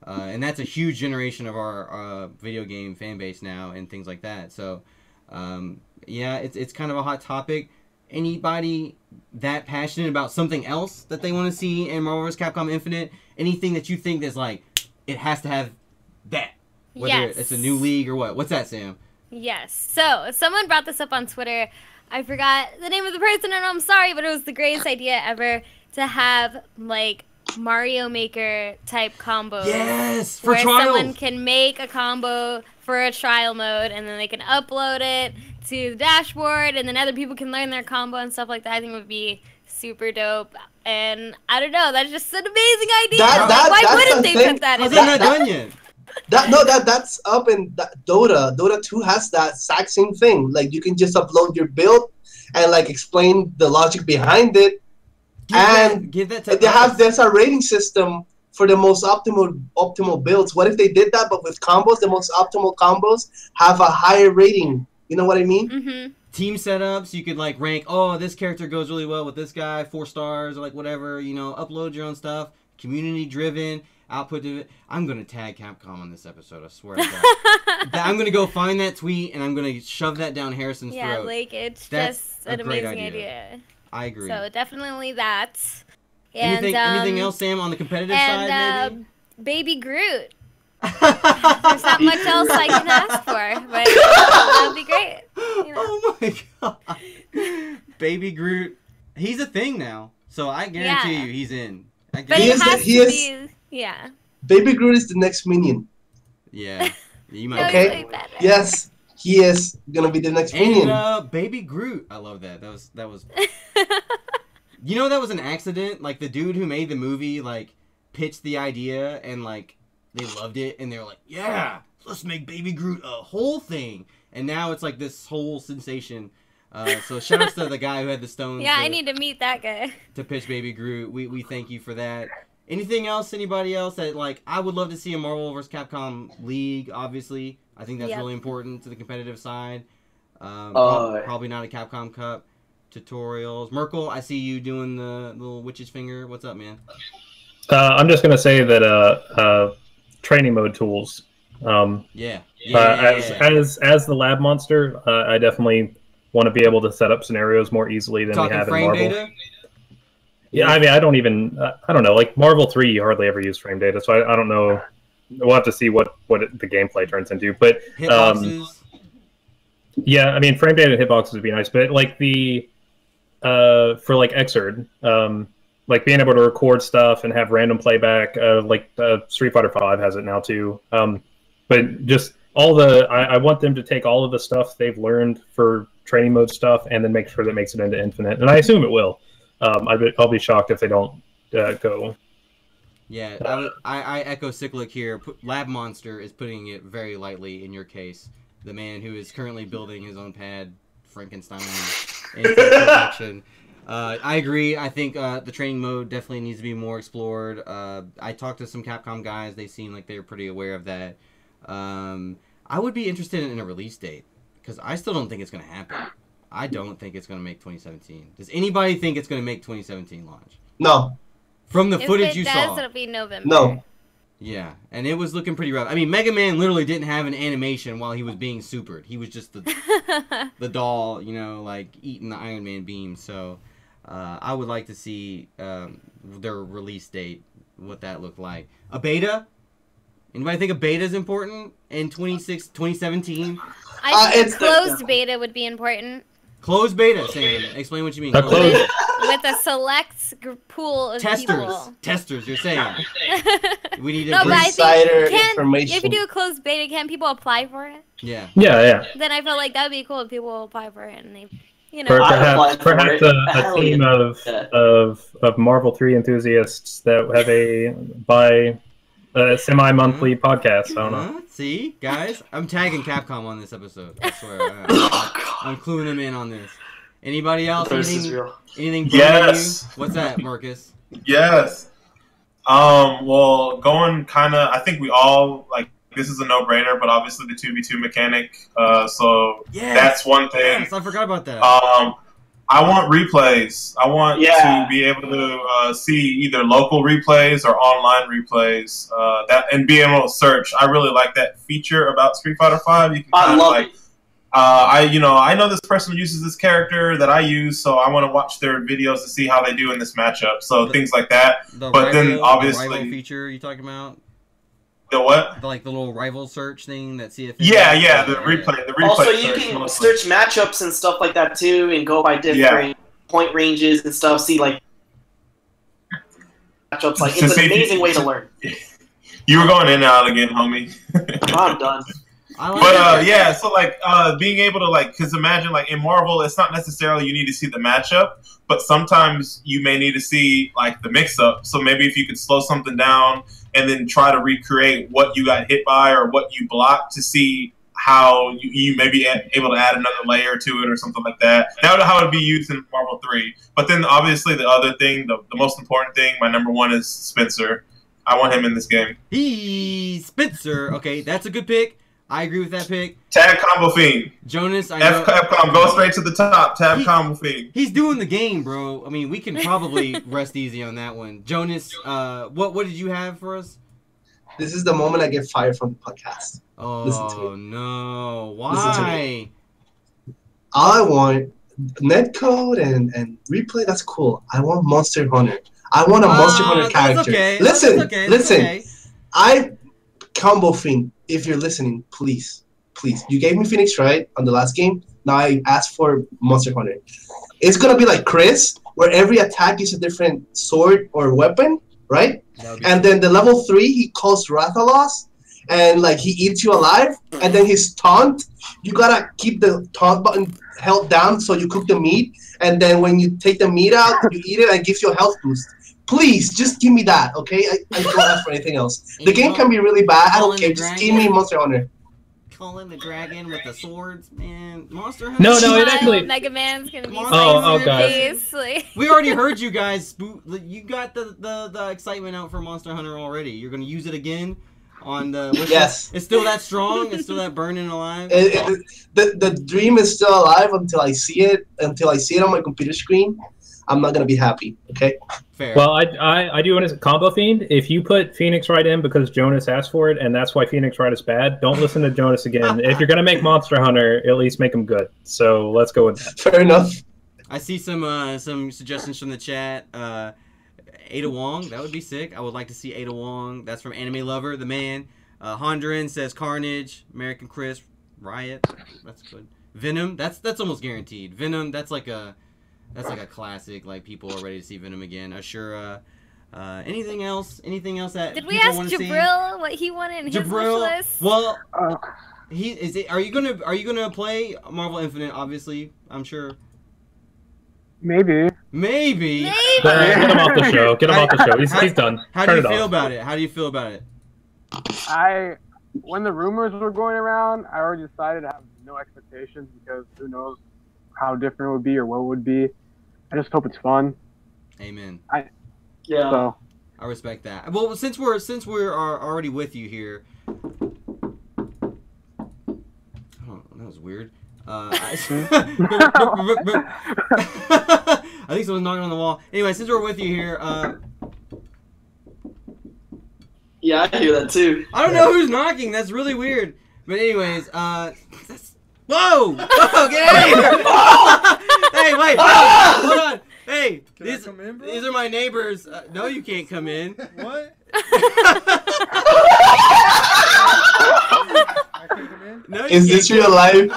and that's a huge generation of our video game fan base now and things like that. So, yeah, it's kind of a hot topic. Anybody that passionate about something else that they want to see in Marvel vs. Capcom Infinite? Anything that you think that's like, it has to have that? Whether it's a new league or what? What's that, Sam? Yes. So, someone brought this up on Twitter. I forgot the name of the person, and I'm sorry, but it was the greatest idea ever to have, like, Mario Maker type combos. Yes, for where trials. Someone can make a combo for a trial mode, and then they can upload it to the dashboard, and then other people can learn their combo and stuff like that. I think it would be super dope. And I don't know, that's just an amazing idea. Why wouldn't they put that in? Not done yet. That's up in Dota. Dota 2 has that exact same thing. Like, you can just upload your build and like explain the logic behind it. Give that to there's a rating system for the most optimal builds. What if they did that, but with combos, the most optimal combos have a higher rating? You know what I mean? Mm-hmm. Team setups, you could like rank, oh, this character goes really well with this guy, 4 stars, or like whatever, upload your own stuff, community driven, output to it. I'm going to tag Capcom on this episode, I swear to God. I'm going to go find that tweet, and I'm going to shove that down Harrison's throat. Yeah, like, it's just an amazing idea. I agree. So, definitely that. And, anything else, Sam, on the competitive side, maybe? Baby Groot. There's not much else I can ask for, but that would be great. Oh my God. Baby Groot. He's a thing now, so I guarantee you he's in. But he has to be. Yeah. Baby Groot is the next minion. Yeah. You might. Okay. Yes, he is gonna be the next minion. Baby Groot. I love that. That was. You know that was an accident? Like, the dude who made the movie, like, pitched the idea, and, like, they loved it, and they were like, yeah, let's make Baby Groot a whole thing. And now it's, like, this whole sensation. So shout out to the guy who had the stones. Yeah, I need to meet that guy. To pitch Baby Groot. We thank you for that. Anything else? Anybody else that, like, I would love to see a Marvel vs. Capcom League, obviously. I think that's really important to the competitive side. Probably not a Capcom Cup. Tutorials. Merkel, I see you doing the little witch's finger. What's up, man? I'm just gonna say that training mode tools. As the lab monster, I definitely want to be able to set up scenarios more easily than we have in Marvel. Data? Yeah, I mean, I don't know. Like Marvel 3, you hardly ever use frame data, so I don't know. We'll have to see what the gameplay turns into. But yeah, I mean, frame data and hitboxes would be nice, but like for like Xrd, like being able to record stuff and have random playback, like Street Fighter V has it now too. But just I want them to take all of the stuff they've learned for training mode stuff and then make sure that makes it into Infinite. And I assume it will. I'll be shocked if they don't go. Yeah, I echo Cyclic here. Lab Monster is putting it very lightly in your case. The man who is currently building his own pad, Frankenstein, into perfection. I agree. I think the training mode definitely needs to be more explored. I talked to some Capcom guys. They seem like they're pretty aware of that. I would be interested in a release date, because I still don't think it's going to happen. I don't think it's going to make 2017. Does anybody think it's going to make 2017 launch? No. From the footage you saw. If it does, it'll be November. No. Yeah, and it was looking pretty rough. I mean, Mega Man literally didn't have an animation while he was being supered. He was just the doll, you know, like eating the Iron Man beam. So I would like to see their release date, what that looked like. A beta? Anybody think a beta is important in 2017? I think a closed beta would be important. Closed beta, Sam. Explain what you mean. With a select pool of people. Testers, you're saying. We need no, to insider information. If you do a closed beta, can people apply for it? Yeah. Yeah. Then I feel like that would be cool if people will apply for it and they, you know. Perhaps a team of Marvel 3 enthusiasts that have a semi-monthly podcast. I don't know. See, guys, I'm tagging Capcom on this episode. I swear. I'm cluing them in on this. Anybody else? Anything? Yes. You? What's that, Marcus? Yes. Well, going kind of. I think we all like. This is a no-brainer, but obviously the 2v2 mechanic. So that's one thing. Yes, I forgot about that. I want replays. I want to be able to see either local replays or online replays. And be able to search. I really like that feature about Street Fighter V. You can kind of like, I know this person uses this character that I use, so I want to watch their videos to see how they do in this matchup. So things like that. But then obviously, the rival feature you talking about? The what? The little rival search thing that CFA. Yeah, the replay. Also, you can search matchups and stuff like that too, and go by different point ranges and stuff. See like matchups. Like it's an amazing way to learn. You were going in and out again, homie. I'm done. So like being able to because imagine like in Marvel, it's not necessarily you need to see the matchup, but sometimes you may need to see like the mix-up. So maybe if you could slow something down and then try to recreate what you got hit by or what you blocked to see how you may be able to add another layer to it or something like that. That would how it would be used in Marvel 3. But then obviously the other thing, the most important thing, my number one is Spencer. I want him in this game. Spencer. Okay, that's a good pick. I agree with that pick. Tag Combo Fiend. Jonas, I know. Capcom, go straight to the top. Tab Combo Fiend. He's doing the game, bro. I mean, we can probably rest easy on that one. Jonas, what did you have for us? This is the moment I get fired from the podcast. Oh, no. Why? I want netcode and replay. That's cool. I want Monster Hunter. I want a Monster Hunter character. Okay. Listen. Combo Fiend, if you're listening, please. You gave me Phoenix, right, on the last game. Now I asked for Monster Hunter. It's going to be like Chris, where every attack is a different sword or weapon, right? And then the level 3, he calls Rathalos, and like he eats you alive, and then his taunt, you gotta keep the taunt button held down so you cook the meat, and then when you take the meat out, you eat it and it gives you a health boost. Please, just give me that, okay? I don't ask for anything else. The game can be really bad. I don't care. Just give me Monster Hunter. Calling the dragon with the swords, man. Monster Hunter. No, it actually. Mega Man's gonna be Oh, face. We already heard you guys. You got the excitement out for Monster Hunter already. You're gonna use it again on the. Yes. It's still that strong. It's still that burning alive. The dream is still alive until I see it. Until I see it on my computer screen, I'm not gonna be happy. Okay. Fair. Well, I do want to combo fiend. If you put Phoenix Wright in because Jonas asked for it, and that's why Phoenix Wright is bad, don't listen to Jonas again. If you're gonna make Monster Hunter, at least make him good. So let's go with that. Fair enough. I see some suggestions from the chat. Ada Wong, that would be sick. I would like to see Ada Wong. That's from Anime Lover, the man. Honduran says Carnage, American Chris, Riot. That's good. Venom, that's almost guaranteed. Venom, that's like a classic. Like people are ready to see Venom again. Ashura. Anything else? Anything else that did we people ask want to see? JIBRILL what he wanted in his wish list? Well, are you gonna play Marvel Infinite? Obviously, I'm sure. Maybe. Maybe. Get him off the show. Get him off the show. He's done. How do you feel about it? How do you feel about it? When the rumors were going around, I already decided to have no expectations because who knows how different it would be or what it would be. I just hope it's fun. Amen. So. I respect that. Well, since we're already with you here. Oh, that was weird. I think someone's knocking on the wall. Anyway, since we're with you here, yeah, I hear that too. I don't know who's knocking. That's really weird. But anyways, whoa! Get out of here! Hey, wait! Hold on! Hey, these are my neighbors. No, you can't come in. What? I can't come in? No, Is this real life?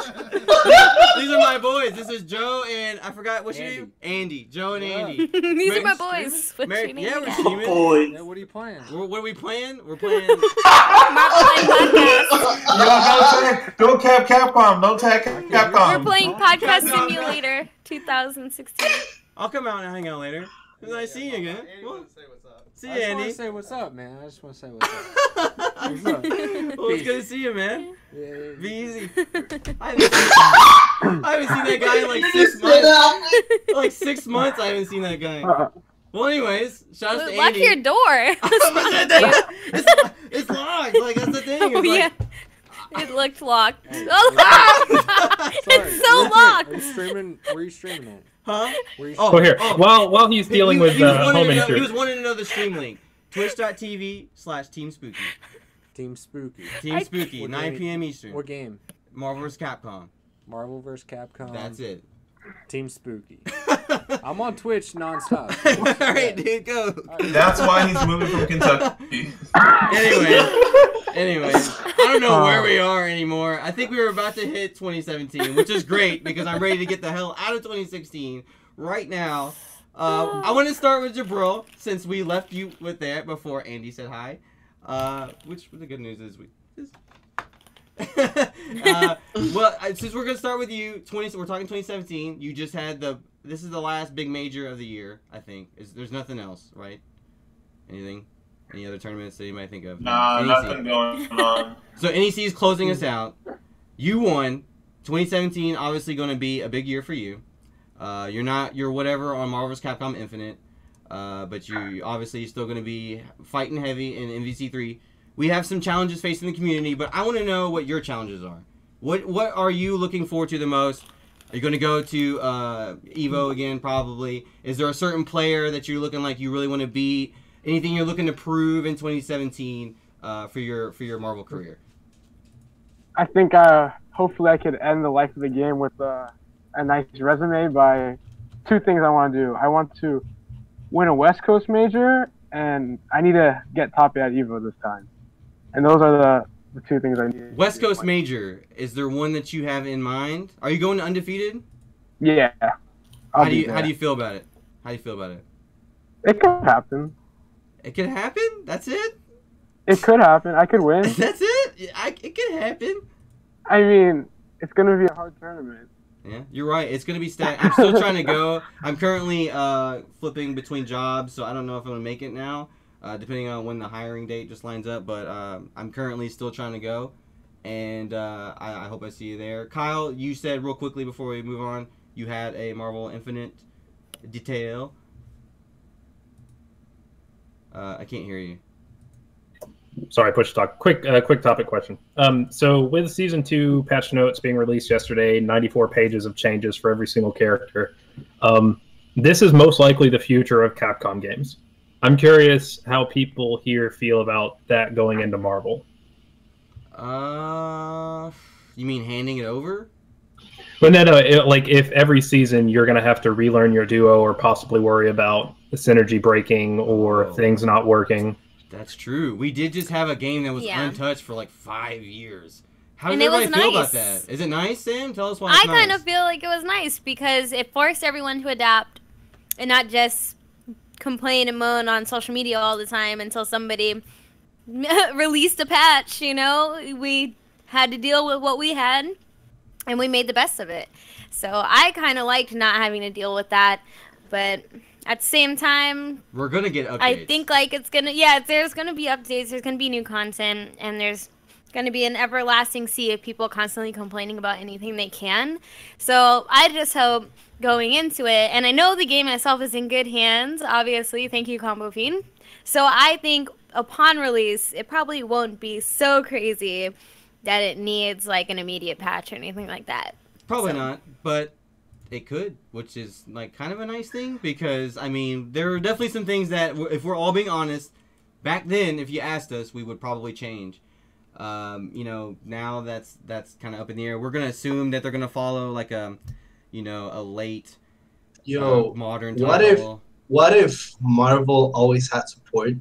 These are my boys. This is Joe and I forgot what's your name? Andy. Joe and Andy. These are my boys. What's your name Yeah, we're again? streaming. Yeah, what are you playing? What are we playing? We're playing. Marvel Live Podcast. Don't tag Capcom. Don't tag Capcom. We're playing Podcast Simulator 2016. I'll come out and hang out later. Nice seeing you again. Well, see you, I just want Andy. to say what's up, man. I just want to say what's up. What's up? Well, it's good to see you, man. Yeah. Be easy. I haven't seen that guy in like 6 months. Like 6 months, I haven't seen that guy. Well, anyways, shout out to Lock Andy. your door. It's locked. Like that's the thing. It's Oh, like, yeah. It looked locked. Oh, it's so locked. Are you streaming? Where are you streaming at? Huh? Where are you Oh, here. While he's dealing with he was wanting home to know, insurance. he was wanting to know the stream link. Twitch.tv/Team Spooky. Team Spooky. Team Spooky, What 9 game? p.m. Eastern. What game? Marvel vs. Capcom. Marvel vs. Capcom. That's it. Team Spooky. I'm on Twitch nonstop. All right, dude, go. That's why he's moving from Kentucky. Anyway, I don't know where we are anymore. I think we were about to hit 2017, which is great because I'm ready to get the hell out of 2016 right now. I want to start with JIBRILL since we left you with that before Andy said hi. Which the good news is well, since we're gonna start with you, we're talking 2017. You just had this is the last big major of the year, I think. There's nothing else, right? Anything? Any other tournaments that you might think of? Nah, NEC. nothing going on. So NEC is closing us out. You won. 2017 obviously going to be a big year for you. You're whatever on Marvel vs. Capcom Infinite, but you obviously still going to be fighting heavy in MVC3. We have some challenges facing the community, but I want to know what your challenges are. What are you looking forward to the most? Are you going to go to Evo again, probably? Is there a certain player that you're looking like you really want to beat? Anything you're looking to prove in 2017 for your Marvel career? I think hopefully I could end the life of the game with a nice resume by two things I want to do. I want to win a West Coast major, and I need to get top 8 at Evo this time. And those are the two things I need. West Coast major, is there one that you have in mind? Are you going to undefeated? Yeah. How do you feel about it? How do you feel about it? It could happen. It could happen? That's it? It could happen. I could win. That's it? It could happen. I mean, it's gonna be a hard tournament. Yeah, you're right. It's gonna be stacked. I'm still trying to go. I'm currently flipping between jobs, so I don't know if I'm gonna make it now, depending on when the hiring date just lines up. But I'm currently still trying to go, and I hope I see you there. Kyle, you said real quickly before we move on, you had a Marvel Infinite detail. I can't hear you. Sorry, push talk. Quick topic question. So with Season 2 patch notes being released yesterday, 94 pages of changes for every single character. This is most likely the future of Capcom games. I'm curious how people here feel about that going into Marvel. You mean handing it over? But no. Like if every season you're going to have to relearn your duo or possibly worry about the synergy breaking or things not working. That's true. We did just have a game that was untouched for like 5 years. How does And everybody feel about that? Is it nice, Sam? Tell us why it's nice. I kind of feel like it was nice because it forced everyone to adapt and not just complain and moan on social media all the time until somebody released a patch, you know? We had to deal with what we had, and we made the best of it. So I kind of liked not having to deal with that, but at the same time, we're gonna get updates. I think like it's gonna, there's gonna be updates, there's gonna be new content, and there's gonna be an everlasting sea of people constantly complaining about anything they can. So I just hope going into it, and I know the game itself is in good hands, obviously, thank you Combo Fiend. So I think upon release, it probably won't be so crazy that it needs like an immediate patch or anything like that. Probably not, but it could, which is like kind of a nice thing because I mean there are definitely some things that, if we're all being honest, back then if you asked us, we would probably change. You know, now that's kind of up in the air. We're gonna assume that they're gonna follow like a late modern title. What if Marvel always had support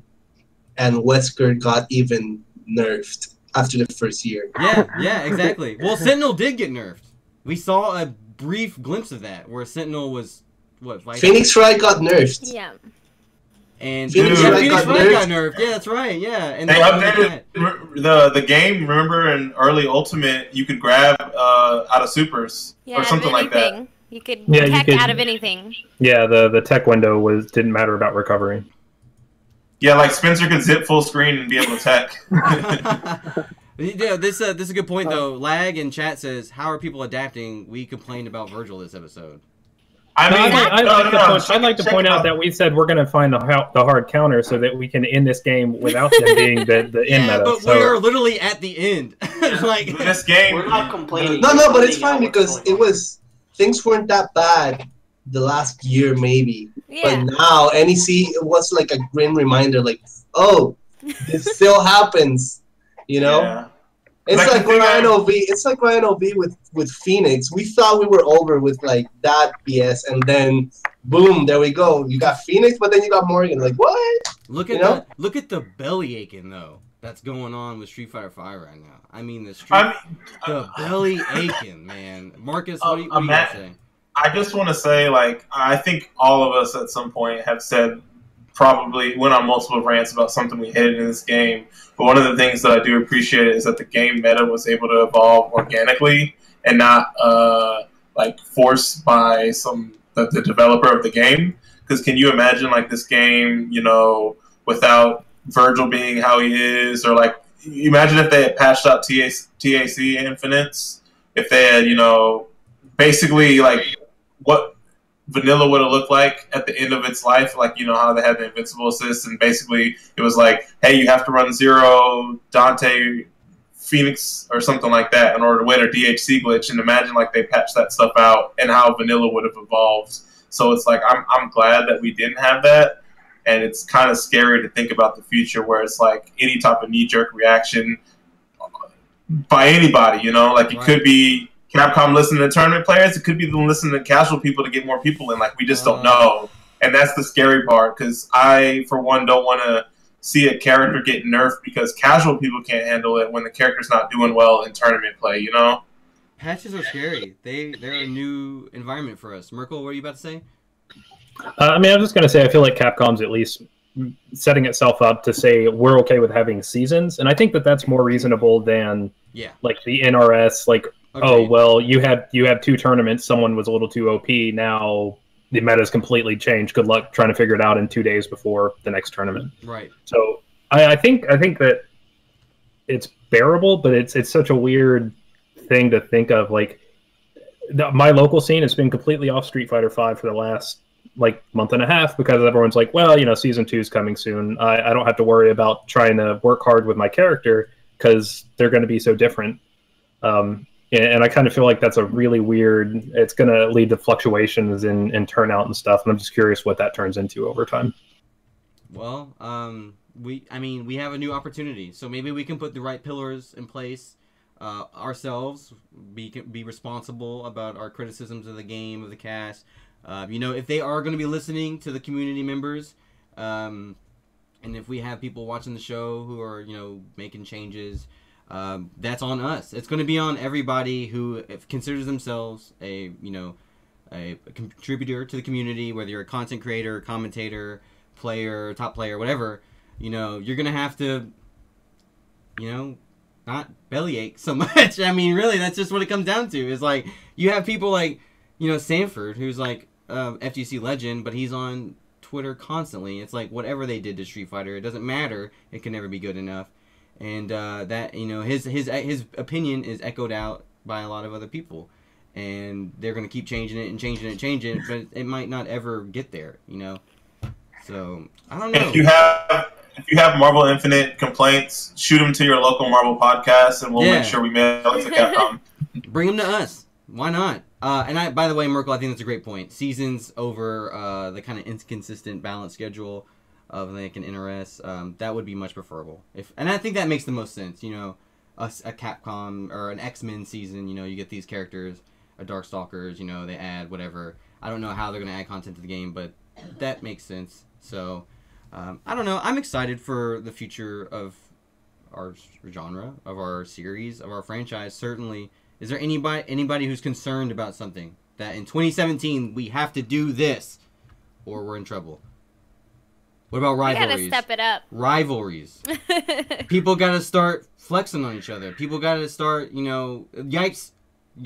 and Wesker got even nerfed after the first year? Yeah, exactly. Well, Sentinel did get nerfed. We saw a brief glimpse of that where Sentinel was Phoenix Wright got nerfed. Yeah. And Phoenix Wright got nerfed. Yeah, that's right. Yeah, and they updated the game. Remember, in early Ultimate, you could grab out of supers or something like that. You could tech out of anything. Yeah, the tech window didn't matter about recovery. Yeah, like Spencer could zip full screen and be able to tech. Yeah, this is a good point though. Lag in chat says, "How are people adapting?" We complained about Virgil this episode. I'd like to point out that we said we're going to find the hard counter so that we can end this game without them being the end meta. But we're literally at the end. Like this game, we're not complaining. No, but it's fine because things weren't that bad the last year maybe. Yeah. But now NEC, it was like a grim reminder, like, oh, this still happens, you know? Yeah. It's like Ryan OV. It's like Ryan OV with Phoenix. We thought we were over with like that BS, and then boom, there we go. You got Phoenix, but then you got Morgan. Like what? Look at the belly aching though that's going on with Street Fighter V right now. I mean the belly aching, man. Marcus, what do you got to say? I just want to say, like, I think all of us at some point have said, probably went on multiple rants about something we hated in this game. But one of the things that I do appreciate is that the game meta was able to evolve organically and not like forced by the developer of the game. Because can you imagine like this game, you know, without Virgil being how he is, or like imagine if they had patched out TAC Infinites, if they had, you know, basically like what Vanilla would have looked like at the end of its life, like, you know, how they had the invincible assist, and basically it was like, hey, you have to run Zero, Dante, Phoenix, or something like that in order to win, or DHC glitch, and imagine like they patched that stuff out and how Vanilla would have evolved. So it's like, I'm glad that we didn't have that, and it's kind of scary to think about the future where it's like any type of knee-jerk reaction by anybody, you know, like it could be Capcom listening to tournament players. It could be them listening to casual people to get more people in. Like, we just don't know. And that's the scary part, because I, for one, don't want to see a character get nerfed because casual people can't handle it when the character's not doing well in tournament play, you know? Patches are scary. They're a new environment for us. Merkel, what are you about to say? I mean, I was just going to say, I feel like Capcom's at least setting itself up to say we're okay with having seasons, and I think that that's more reasonable than like the NRS. Like, oh well, you had 2 tournaments. Someone was a little too OP. Now the meta's completely changed. Good luck trying to figure it out in 2 days before the next tournament. Right. So I think that it's bearable, but it's such a weird thing to think of. Like, my local scene has been completely off Street Fighter V for the last like month and a half because everyone's like, well, you know, season 2 is coming soon. I don't have to worry about trying to work hard with my character because they're going to be so different. And I kind of feel like that's a really weird. It's going to lead to fluctuations in turnout and stuff. And I'm just curious what that turns into over time. Well, we have a new opportunity, so maybe we can put the right pillars in place ourselves. Be responsible about our criticisms of the game, of the cast. You know, if they are going to be listening to the community members, and if we have people watching the show who are, you know, making changes, that's on us. It's going to be on everybody who considers themselves a contributor to the community, whether you're a content creator, commentator, player, top player, whatever. You know, you're going to have to, you know, not bellyache so much. I mean, really, that's just what it comes down to. Is like, you have people like, you know, Sanford, who's like FGC legend, but he's on Twitter constantly. It's like, whatever they did to Street Fighter, it doesn't matter. It can never be good enough. And that, you know, his opinion is echoed out by a lot of other people. And they're going to keep changing it, but it might not ever get there, you know? So, I don't know. If you have Marvel Infinite complaints, shoot them to your local Marvel podcast, and we'll make sure we mail it to Capcom. Bring them to us. Why not? And by the way, Merkel, I think that's a great point. Seasons over the kind of inconsistent balance schedule of like an NRS, that would be much preferable. And I think that makes the most sense. You know, a Capcom or an X-Men season, you know, you get these characters, a Darkstalkers, you know, they add whatever. I don't know how they're going to add content to the game, but that makes sense. So, I don't know. I'm excited for the future of our genre, of our series, of our franchise. Certainly, is there anybody who's concerned about something that in 2017 we have to do this, or we're in trouble? What about rivalries? We gotta step it up. Rivalries. People gotta start flexing on each other. People gotta start, you know, Yipes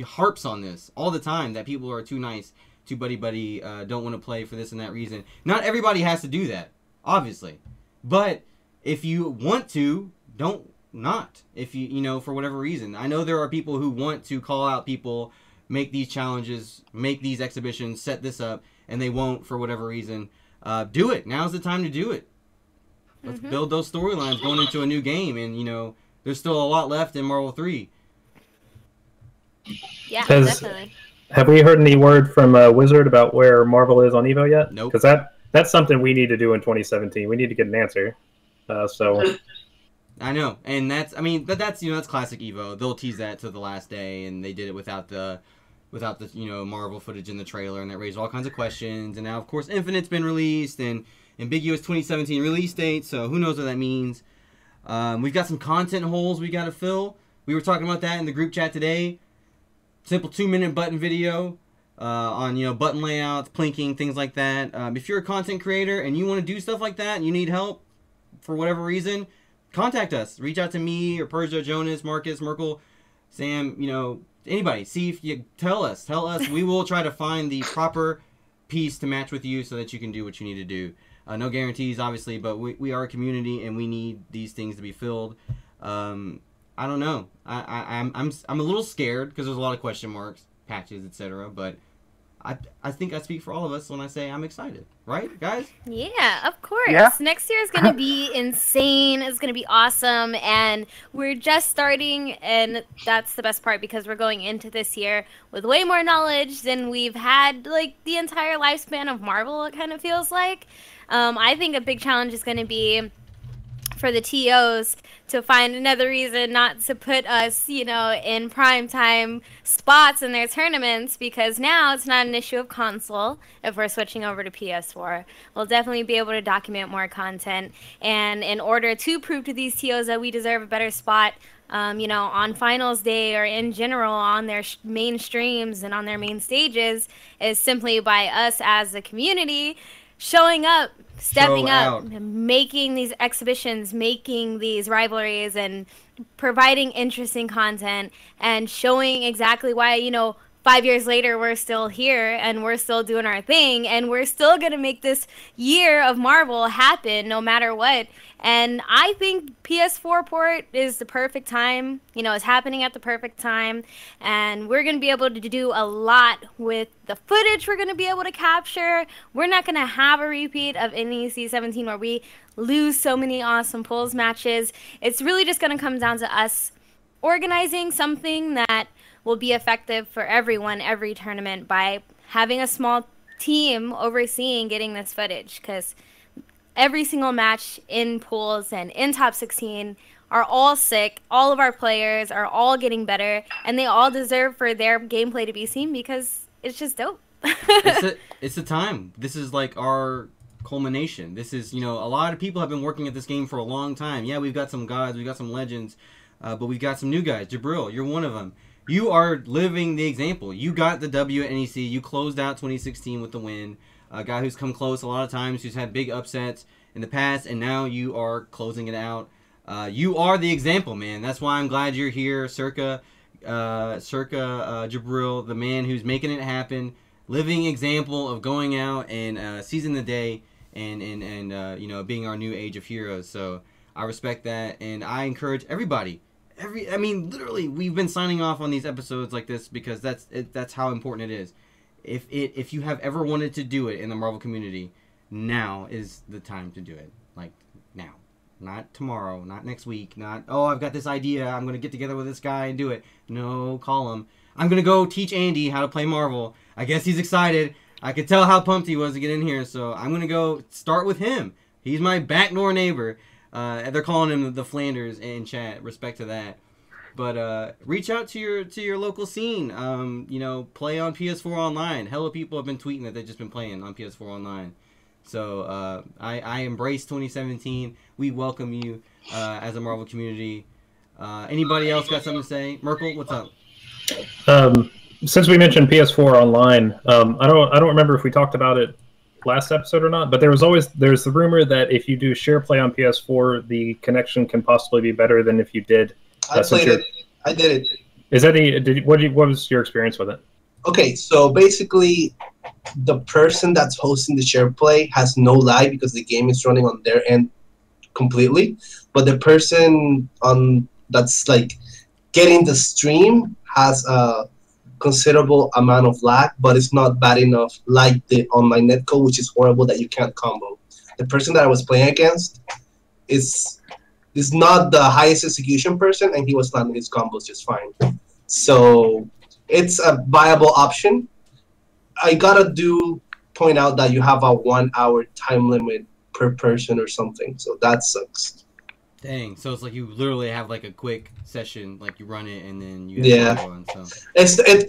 harps on this all the time that people are too nice, too buddy-buddy, don't want to play for this and that reason. Not everybody has to do that, obviously. But if you want to, don't not. If you know, for whatever reason. I know there are people who want to call out people, make these challenges, make these exhibitions, set this up, and they won't for whatever reason. Do it. Now's the time to do it. Let's build those storylines going into a new game. And, you know, there's still a lot left in Marvel 3. Yeah, definitely. Have we heard any word from Wizard about where Marvel is on Evo yet? Nope. Because that's something we need to do in 2017. We need to get an answer. So I know, and that's you know, that's classic Evo. They'll tease that to the last day, and they did it without the you know, Marvel footage in the trailer, and that raised all kinds of questions. And now, of course, Infinite's been released, and ambiguous 2017 release date. So who knows what that means? We've got some content holes we got to fill. We were talking about that in the group chat today. Simple 2-minute button video on, you know, button layouts, plinking, things like that. If you're a content creator and you want to do stuff like that and you need help for whatever reason, contact us. Reach out to me or Persia, Jonas, Marcus, Merkel, Sam, you know, anybody. See if you tell us. We will try to find the proper piece to match with you so that you can do what you need to do. No guarantees, obviously, but we are a community and we need these things to be filled. I don't know. I'm a little scared because there's a lot of question marks, patches, etc. But I think I speak for all of us when I say I'm excited, right, guys? Yeah, of course. Yeah. Next year is going to be insane. It's going to be awesome, and we're just starting, and that's the best part because we're going into this year with way more knowledge than we've had like the entire lifespan of Marvel. It kind of feels like. I think a big challenge is going to be for the TOs to find another reason not to put us, you know, in primetime spots in their tournaments, because now it's not an issue of console if we're switching over to PS4. We'll definitely be able to document more content, and in order to prove to these TOs that we deserve a better spot, you know, on finals day or in general on their main streams and on their main stages, is simply by us as a community showing up, stepping Show up, out. making these exhibitions, making these rivalries, and providing interesting content, and showing exactly why, 5 years later, we're still here and we're still doing our thing, and we're still going to make this year of Marvel happen no matter what. And I think PS4 port is the perfect time. It's happening at the perfect time. And we're going to be able to do a lot with the footage we're going to be able to capture. We're not going to have a repeat of NEC17 where we lose so many awesome pools matches. It's really just going to come down to us organizing something that will be effective for everyone, every tournament, by having a small team overseeing getting this footage, because every single match in pools and in top 16 are all sick. All of our players are all getting better, and they all deserve for their gameplay to be seen because it's just dope. It's the time. This is like our culmination. This is, a lot of people have been working at this game for a long time. Yeah, we've got some gods, we've got some legends, but we've got some new guys. JIBRILL, you're one of them. You are living the example. You got the W at NEC. You closed out 2016 with the win. A guy who's come close a lot of times, who's had big upsets in the past, and now you are closing it out. You are the example, man. That's why I'm glad you're here, Circa JIBRILL, the man who's making it happen, living example of going out and seizing the day and being our new age of heroes. So I respect that, and I encourage everybody. Literally, we've been signing off on these episodes like this because that's how important it is. If you have ever wanted to do it in the Marvel community, now is the time to do it. Like, now. Not tomorrow, not next week, not, oh, I've got this idea, I'm going to get together with this guy and do it. No, call him. I'm going to go teach Andy how to play Marvel. I guess he's excited. I could tell how pumped he was to get in here, so I'm going to go start with him. He's my back door neighbor. They're calling him the Flanders in chat. Respect to that. But reach out to your local scene. Play on PS4 Online. Hella people have been tweeting that they've just been playing on PS4 Online. So I embrace 2017. We welcome you as a Marvel community. Anybody else got something to say? Merkel, what's up? Since we mentioned PS4 Online, I don't remember if we talked about it last episode or not, but there's the rumor that if you do share play on PS4, the connection can possibly be better than if you did. I played it. I did it. Is that what was your experience with it? Okay, so basically, the person that's hosting the share play has no lag because the game is running on their end completely, but the person that's like getting the stream has a considerable amount of lag, but it's not bad enough like the online netcode, which is horrible that you can't combo. The person that I was playing against is not the highest execution person, and he was landing his combos just fine. So it's a viable option. I gotta point out that you have a 1 hour time limit per person or something, so that sucks. Dang, so it's like you literally have like a quick session, like you run it and then you have to go on, so.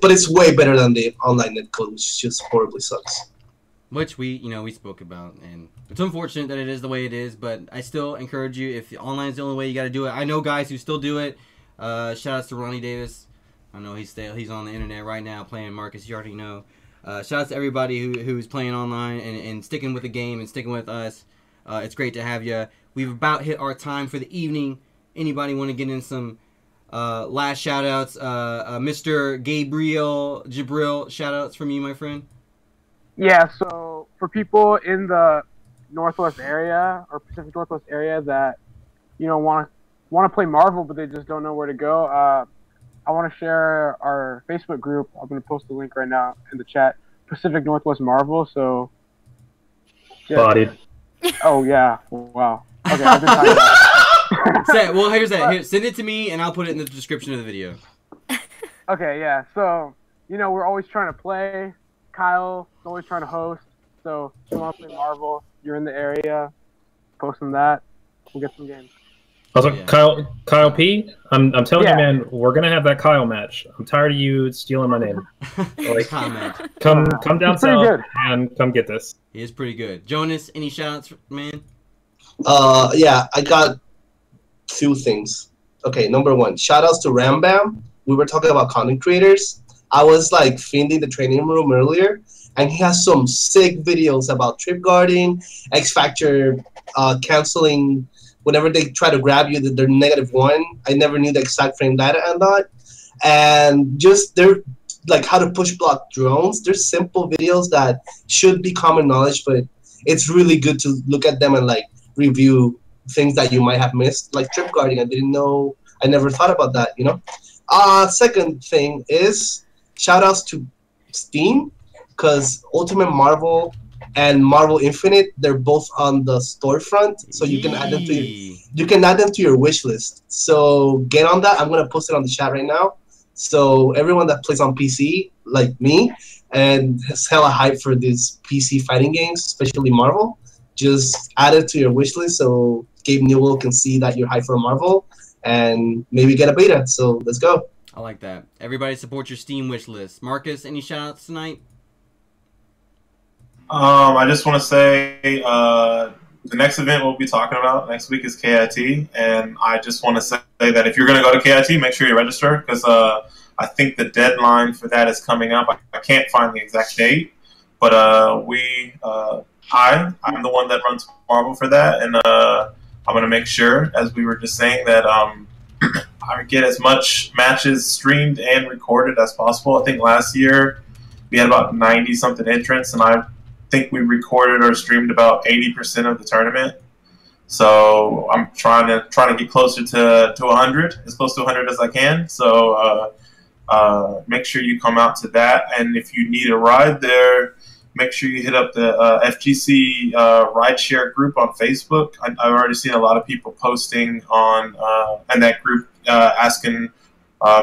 But it's way better than the online netcode, which just horribly sucks. Which we spoke about, and it's unfortunate that it is the way it is, but I still encourage you, if online is the only way, you got to do it. I know guys who still do it. Shout outs to Ronnie Davis. I know he's on the internet right now playing Marcus, you already know. Shout outs to everybody who's playing online and sticking with the game and sticking with us. It's great to have you. We've about hit our time for the evening. Anybody want to get in some last shout outs? Mr. Gabriel JIBRILL, shout outs from you, my friend. Yeah, so for people in the Northwest area or Pacific Northwest area that want to play Marvel but they just don't know where to go, I want to share our Facebook group. I'm going to post the link right now in the chat. Pacific Northwest Marvel. So yeah. Bodied. Oh yeah! Wow. Okay. I've been talking about well, here's that. Here, send it to me and I'll put it in the description of the video. Okay. Yeah. So we're always trying to play. Kyle's always trying to host. So if you want to play Marvel, you're in the area, post them that. We'll get some games. Also, yeah. Kyle P, I'm telling you, man, we're gonna have that Kyle match. I'm tired of you stealing my name. Like, come down south and come get this. He is pretty good. Jonas, any shout-outs, man? Yeah, I got 2 things. Okay, number 1, shout-outs to Rambam. We were talking about content creators. I was like feeding the training room earlier, and he has some sick videos about trip guarding, X Factor canceling whenever they try to grab you, they're -1. I never knew the exact frame data on that. And just they're like how to push block drones. There's simple videos that should be common knowledge, but it's really good to look at them and like review things that you might have missed, like trip guarding. I didn't know. I never thought about that. You know. Second thing is shout outs to Steam, because Ultimate Marvel and Marvel Infinite, they're both on the storefront, so you can add them to your wish list. So get on that. I'm gonna post it on the chat right now. So everyone that plays on PC, like me, and has hella hype for these PC fighting games, especially Marvel, just add it to your wish list so Gabe Newell can see that you're hyped for Marvel and maybe get a beta. So let's go. I like that. Everybody support your Steam wish list. Marcus, any shout outs tonight? I just want to say the next event we'll be talking about next week is KIT, and I just want to say that if you're going to go to KIT, make sure you register, because I think the deadline for that is coming up. I can't find the exact date, but I'm the one that runs Marvel for that, and I'm going to make sure, as we were just saying, that I get as much matches streamed and recorded as possible. I think last year we had about 90-something entrants, and I think we recorded or streamed about 80% of the tournament. So I'm trying to get closer to 100, as close to 100 as I can. So make sure you come out to that, and if you need a ride there, make sure you hit up the FGC rideshare group on Facebook. I've already seen a lot of people posting on in that group asking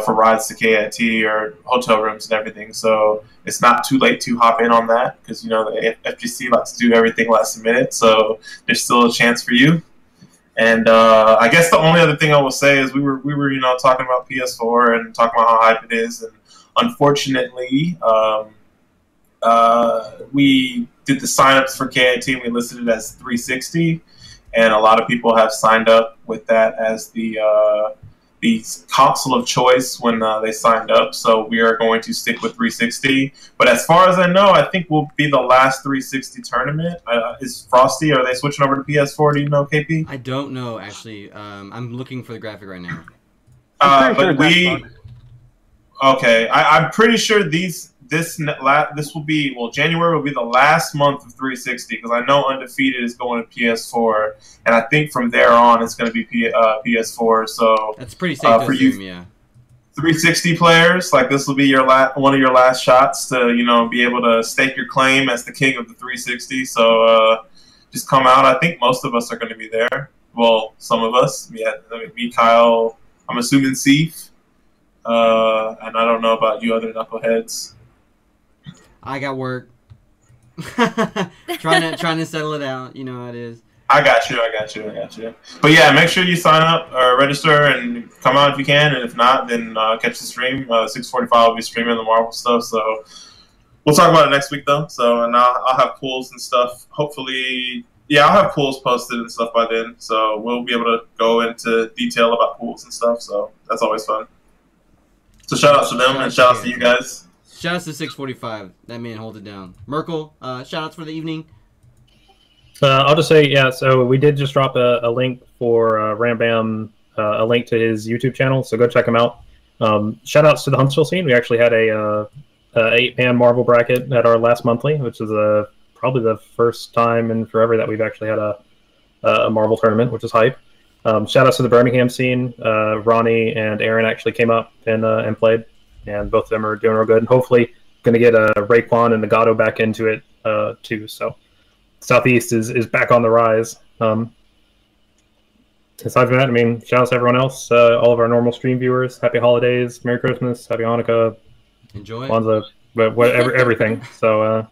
for rides to KIT or hotel rooms and everything. So it's not too late to hop in on that, because, you know, the FGC likes to do everything last minute. So there's still a chance for you. And I guess the only other thing I will say is we were you know, talking about PS4 and talking about how hype it is. And unfortunately, we did the signups for KIT and we listed it as 360. And a lot of people have signed up with that as the console of choice when they signed up, so we are going to stick with 360. But as far as I know, I think we'll be the last 360 tournament. Is Frosty, are they switching over to PS4? Do you know, KP? I don't know, actually. I'm looking for the graphic right now. Okay, I'm pretty sure this will be, well, January will be the last month of 360, because I know Undefeated is going to PS4, and I think from there on it's going to be PS4. So that's pretty safe to for assume, you, yeah. 360 players, like, this will be your one of your last shots to, you know, be able to stake your claim as the king of the 360. So just come out. I think most of us are going to be there. Well, some of us. Yeah, I mean, me, Kyle, I'm assuming Seif, and I don't know about you other knuckleheads. I got work. trying to settle it out. You know how it is. I got you. But yeah, make sure you sign up or register and come out if you can. And if not, then catch the stream. 6:45 will be streaming the Marvel stuff. So we'll talk about it next week, though. So, and I'll have pools and stuff. Hopefully, yeah, I'll have pools posted and stuff by then. So we'll be able to go into detail about pools and stuff. So that's always fun. So shout outs to them and shout outs to you guys. Shout outs to 645. That man holds it down. Merkel, shout outs for the evening. I'll just say, yeah, so we did just drop a link for Rambam, a link to his YouTube channel, so go check him out. Shout outs to the Huntsville scene. We actually had a 8-man Marvel bracket at our last monthly, which is probably the first time in forever that we've actually had a Marvel tournament, which is hype. Shout outs to the Birmingham scene. Ronnie and Aaron actually came up and played, and both of them are doing real good. And hopefully going to get Raekwon and Nagato back into it too. So Southeast is back on the rise. Aside from that, I mean, shout out to everyone else, all of our normal stream viewers. Happy holidays, Merry Christmas, Happy Hanukkah, enjoy Kwanzaa, whatever, everything. So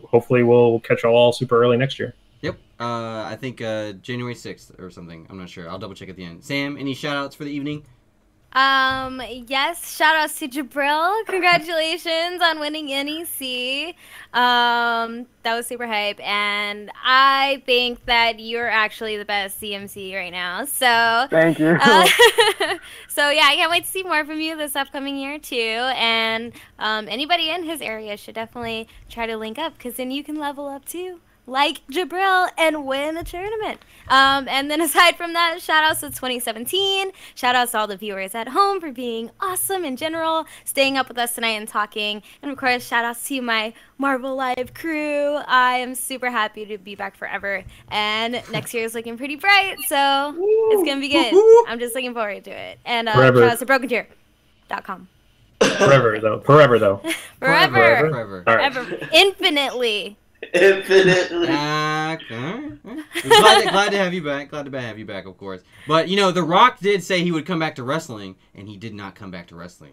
hopefully we'll catch y'all all super early next year. Yep. I think January 6th or something. I'm not sure. I'll double check at the end. Sam, any shout outs for the evening? Yes, shout outs to Jibril. Congratulations on winning NEC. That was super hype, and I think that you're actually the best CMC right now. So Thank you. so yeah, I can't wait to see more from you this upcoming year too. And anybody in his area should definitely try to link up, because then you can level up too, like Jibril, and win a tournament. And then aside from that, shout outs to 2017. Shout outs to all the viewers at home for being awesome in general, staying up with us tonight and talking. And of course, shout outs to my Marvel Live crew. I am super happy to be back forever. And next year is looking pretty bright, so it's going to be good. I'm just looking forward to it. And shout outs to BrokenTier.com. Forever though. Forever though. Forever. Forever. All right. Ever. Infinitely. Infinitely. Glad to have you back. Glad to have you back, of course. But you know, The Rock did say he would come back to wrestling, and he did not come back to wrestling.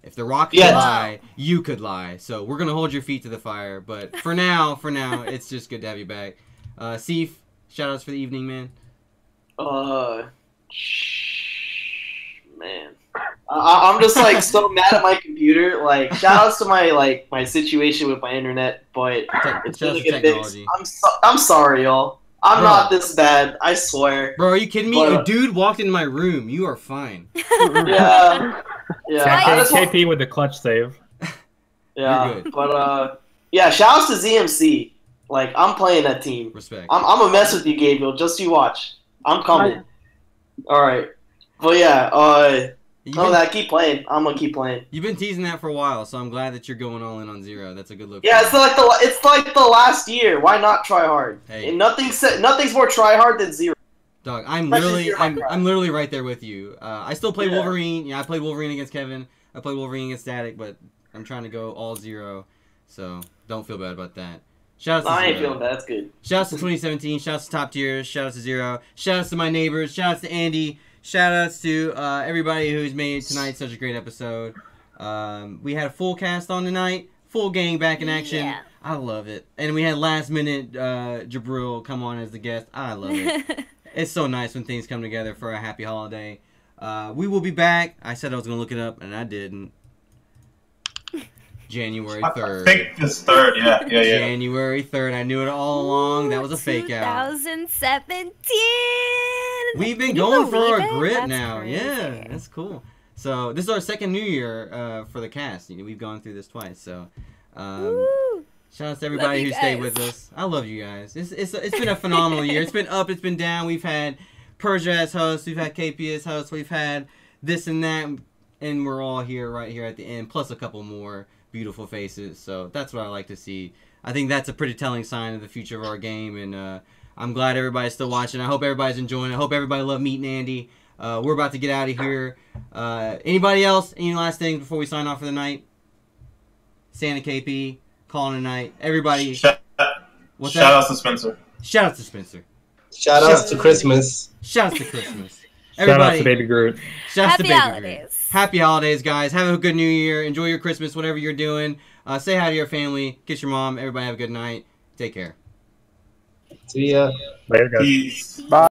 If The Rock could lie, you could lie. So we're gonna hold your feet to the fire. But for now, it's just good to have you back. Seif, shout outs for the evening, man. Man. I'm just like so mad at my computer. Like, shout outs to my situation with my internet, but it's really good fix. I'm sorry, y'all. I'm not this bad. I swear. Bro, are you kidding me? A dude walked into my room. You are fine. Yeah. KP with the clutch save. Yeah, You're good. but yeah. Shout outs to ZMC. Like, I'm playing that team. Respect. I'm gonna mess with you, Gabriel. Just you watch. I'm coming. All right. But yeah. Keep playing. I'm gonna keep playing. You've been teasing that for a while, so I'm glad that you're going all in on Zero. That's a good look. Yeah, it's like the last year. Why not try hard? Hey. And nothing's more try hard than Zero. Dog, I'm literally right there with you. I still play Wolverine. Yeah, I played Wolverine against Kevin. I played Wolverine against Static, but I'm trying to go all Zero, so don't feel bad about that. Shout out to I ain't Zero. feeling bad. That's good. Shout outs to 2017. Shout outs to Top Tiers. Shout outs to Zero. Shout outs to my neighbors. Shout outs to Andy. Shout outs to everybody who's made tonight such a great episode. We had a full cast on tonight. Full gang back in action. Yeah. I love it. And we had last minute Jibril come on as the guest. I love it. It's so nice when things come together for a happy holiday. We will be back. I said I was going to look it up, and I didn't. January 3rd. I think it's 3rd, yeah. January 3rd. I knew it all along. That was a fake out. 2017. We've been going for a grip now. Crazy. Yeah, that's cool. So this is our second New Year for the cast. You know, we've gone through this twice. So shout out to everybody who stayed with us. I love you guys. It's been a phenomenal year. It's been up. It's been down. We've had Persia as host. We've had KP as host. We've had this and that, and we're all here right here at the end, plus a couple more beautiful faces. So that's what I like to see. I think that's a pretty telling sign of the future of our game, and I'm glad everybody's still watching. I hope everybody's enjoying it. I hope everybody loved meeting Andy. We're about to get out of here. Anybody else? Any last things before we sign off for the night? Santa KP, calling a night. Everybody. Shout out to Spencer. Shout out to Spencer. Shout outs to Christmas. Shout out to Christmas. Shout out to Baby Groot. Shout out to Happy Baby holidays. Groot. Happy holidays, guys. Have a good New Year. Enjoy your Christmas, whatever you're doing. Say hi to your family. Kiss your mom. Everybody have a good night. Take care. See ya. Later, guys. Peace. Bye.